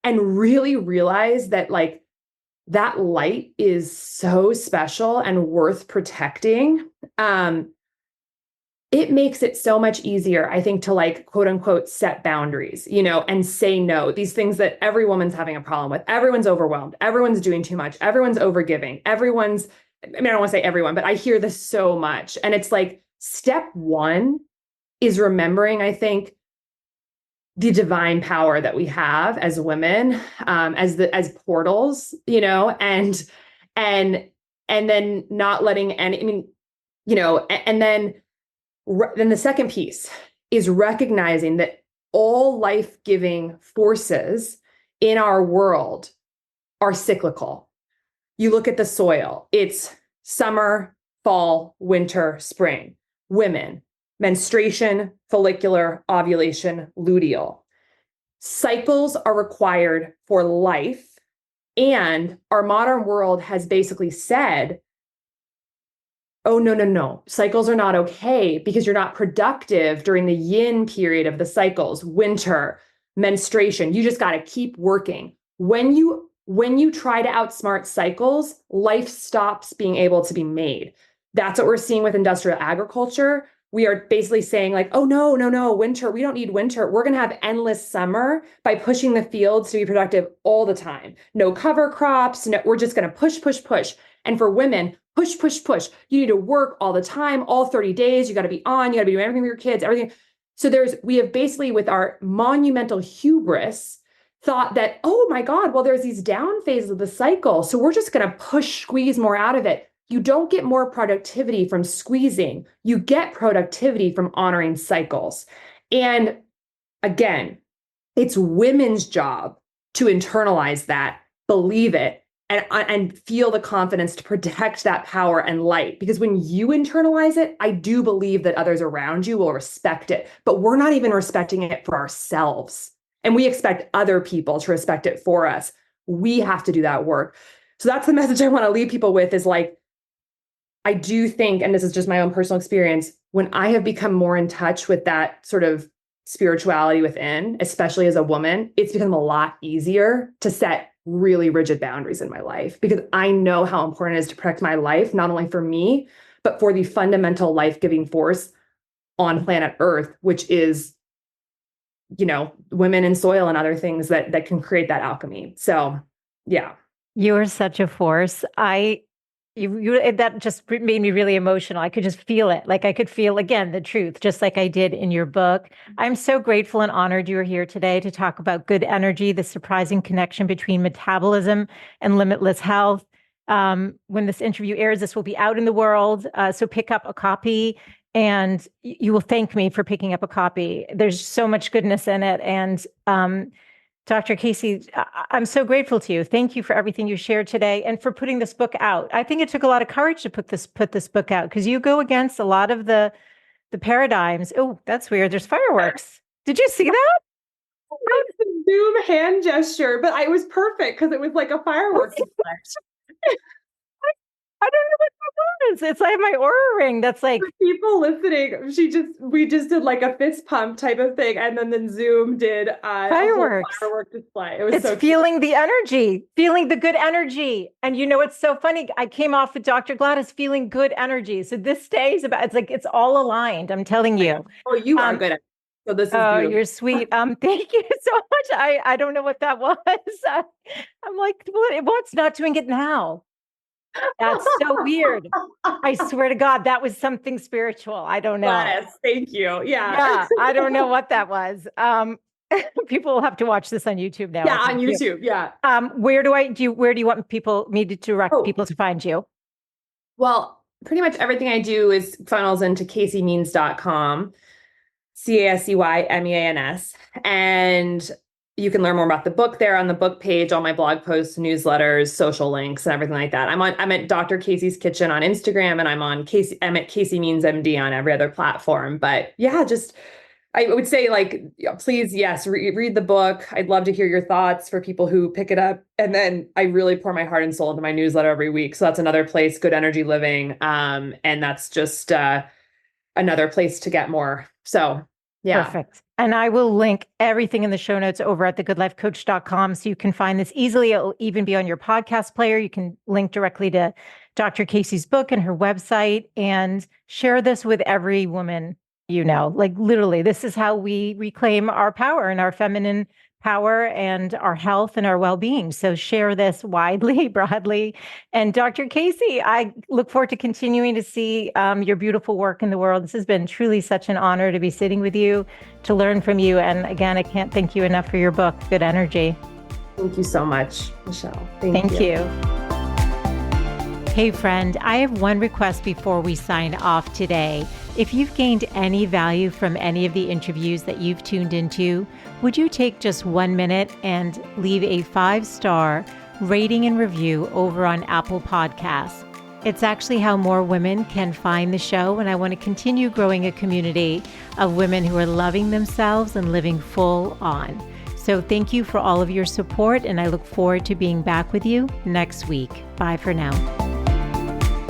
S1: and really realize that like that light is so special and worth protecting. It makes it so much easier, I think, to like, quote unquote, set boundaries, and say no. These things that every woman's having a problem with. Everyone's overwhelmed. Everyone's doing too much. Everyone's overgiving. I don't want to say everyone, but I hear this so much. And it's like, step one is remembering, I think, the divine power that we have as women, as portals, and then not letting any, and then the second piece is recognizing that all life-giving forces in our world are cyclical. You look at the soil, it's summer, fall, winter, spring. Women, menstruation, follicular, ovulation, luteal. Cycles are required for life. And our modern world has basically said, oh, no. Cycles are not okay because you're not productive during the yin period of the cycles, winter, menstruation. You just got to keep working. When you try to outsmart cycles, life stops being able to be made. That's what we're seeing with industrial agriculture. We are basically saying like, oh, no, winter, we don't need winter. We're going to have endless summer by pushing the fields to be productive all the time. No cover crops. No, we're just going to push. And for women, push. You need to work all the time, all 30 days. You got to be on, you got to be doing everything for your kids, everything. So we have basically, with our monumental hubris, thought that, oh my God, well, there's these down phases of the cycle. So we're just going to squeeze more out of it. You don't get more productivity from squeezing. You get productivity from honoring cycles. And again, it's women's job to internalize that, believe it, and feel the confidence to protect that power and light. Because when you internalize it, I do believe that others around you will respect it. But we're not even respecting it for ourselves. And we expect other people to respect it for us. We have to do that work. So that's the message I want to leave people with, is like, I do think, and this is just my own personal experience, when I have become more in touch with that sort of spirituality within, especially as a woman, it's become a lot easier to set really rigid boundaries in my life, because I know how important it is to protect my life, not only for me, but for the fundamental life-giving force on planet Earth, which is, women and soil and other things that can create that alchemy. So, yeah.
S2: You are such a force. That just made me really emotional. I could just feel it. Like I could feel, again, the truth, just like I did in your book. I'm so grateful and honored you are here today to talk about good energy, the surprising connection between metabolism and limitless health. When this interview airs, this will be out in the world. So pick up a copy, and you will thank me for picking up a copy. There's so much goodness in it. And Dr. Casey, I'm so grateful to you. Thank you for everything you shared today and for putting this book out. I think it took a lot of courage to put this book out because you go against a lot of the paradigms. Oh, that's weird. There's fireworks. Did you see that?
S1: It's a Zoom hand gesture, but it was perfect because it was like a fireworks effect.
S2: I don't know what that was. It's like my Aura ring. That's like
S1: For people listening. We just did like a fist pump type of thing, and then Zoom did
S2: fireworks.
S1: A firework display. It was
S2: it's feeling the energy, feeling the good energy. And it's so funny. I came off with Dr. Gladys feeling good energy. So this stays about. It's like it's all aligned. I'm telling you.
S1: Oh, you are good at it. So this is beautiful.
S2: You're sweet. Thank you so much. I don't know what that was. I'm like, what's not doing it now? That's so weird. I swear to God, that was something spiritual. I don't know.
S1: Gladys, thank you.
S2: Yeah, I don't know what that was. People will have to watch this on YouTube now.
S1: Yeah, on YouTube. Yeah.
S2: Where do you want me to direct people to find you?
S1: Well, pretty much everything I do is funnels into CaseyMeans.com. CASEYMEANS. And you can learn more about the book there on the book page, all my blog posts, newsletters, social links, and everything like that. I'm at Dr. Casey's Kitchen on Instagram, and I'm at Casey Means MD on every other platform. But yeah, I would say please, yes, read the book. I'd love to hear your thoughts for people who pick it up. And then I really pour my heart and soul into my newsletter every week. So that's another place, Good Energy Living. And that's just another place to get more. So yeah.
S2: Perfect. And I will link everything in the show notes over at thegoodlifecoach.com. So you can find this easily. It'll even be on your podcast player. You can link directly to Dr. Casey's book and her website and share this with every woman literally, this is how we reclaim our power and our feminine power and our health and our well-being. So share this widely, broadly. And Dr. Casey, I look forward to continuing to see your beautiful work in the world. This has been truly such an honor to be sitting with you, to learn from you. And again, I can't thank you enough for your book, Good Energy.
S1: Thank you so much, Michelle.
S2: Thank you. Hey friend, I have one request before we sign off today. If you've gained any value from any of the interviews that you've tuned into, would you take just 1 minute and leave a 5-star rating and review over on Apple Podcasts? It's actually how more women can find the show, and I want to continue growing a community of women who are loving themselves and living full on. So thank you for all of your support, and I look forward to being back with you next week. Bye for now.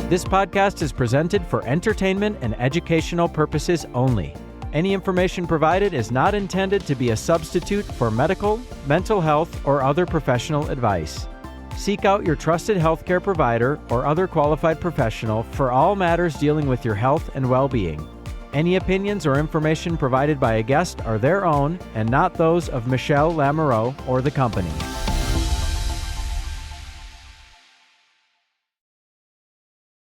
S3: This podcast is presented for entertainment and educational purposes only. Any information provided is not intended to be a substitute for medical, mental health, or other professional advice. Seek out your trusted healthcare provider or other qualified professional for all matters dealing with your health and well-being. Any opinions or information provided by a guest are their own and not those of Michele Lamoureux or the company.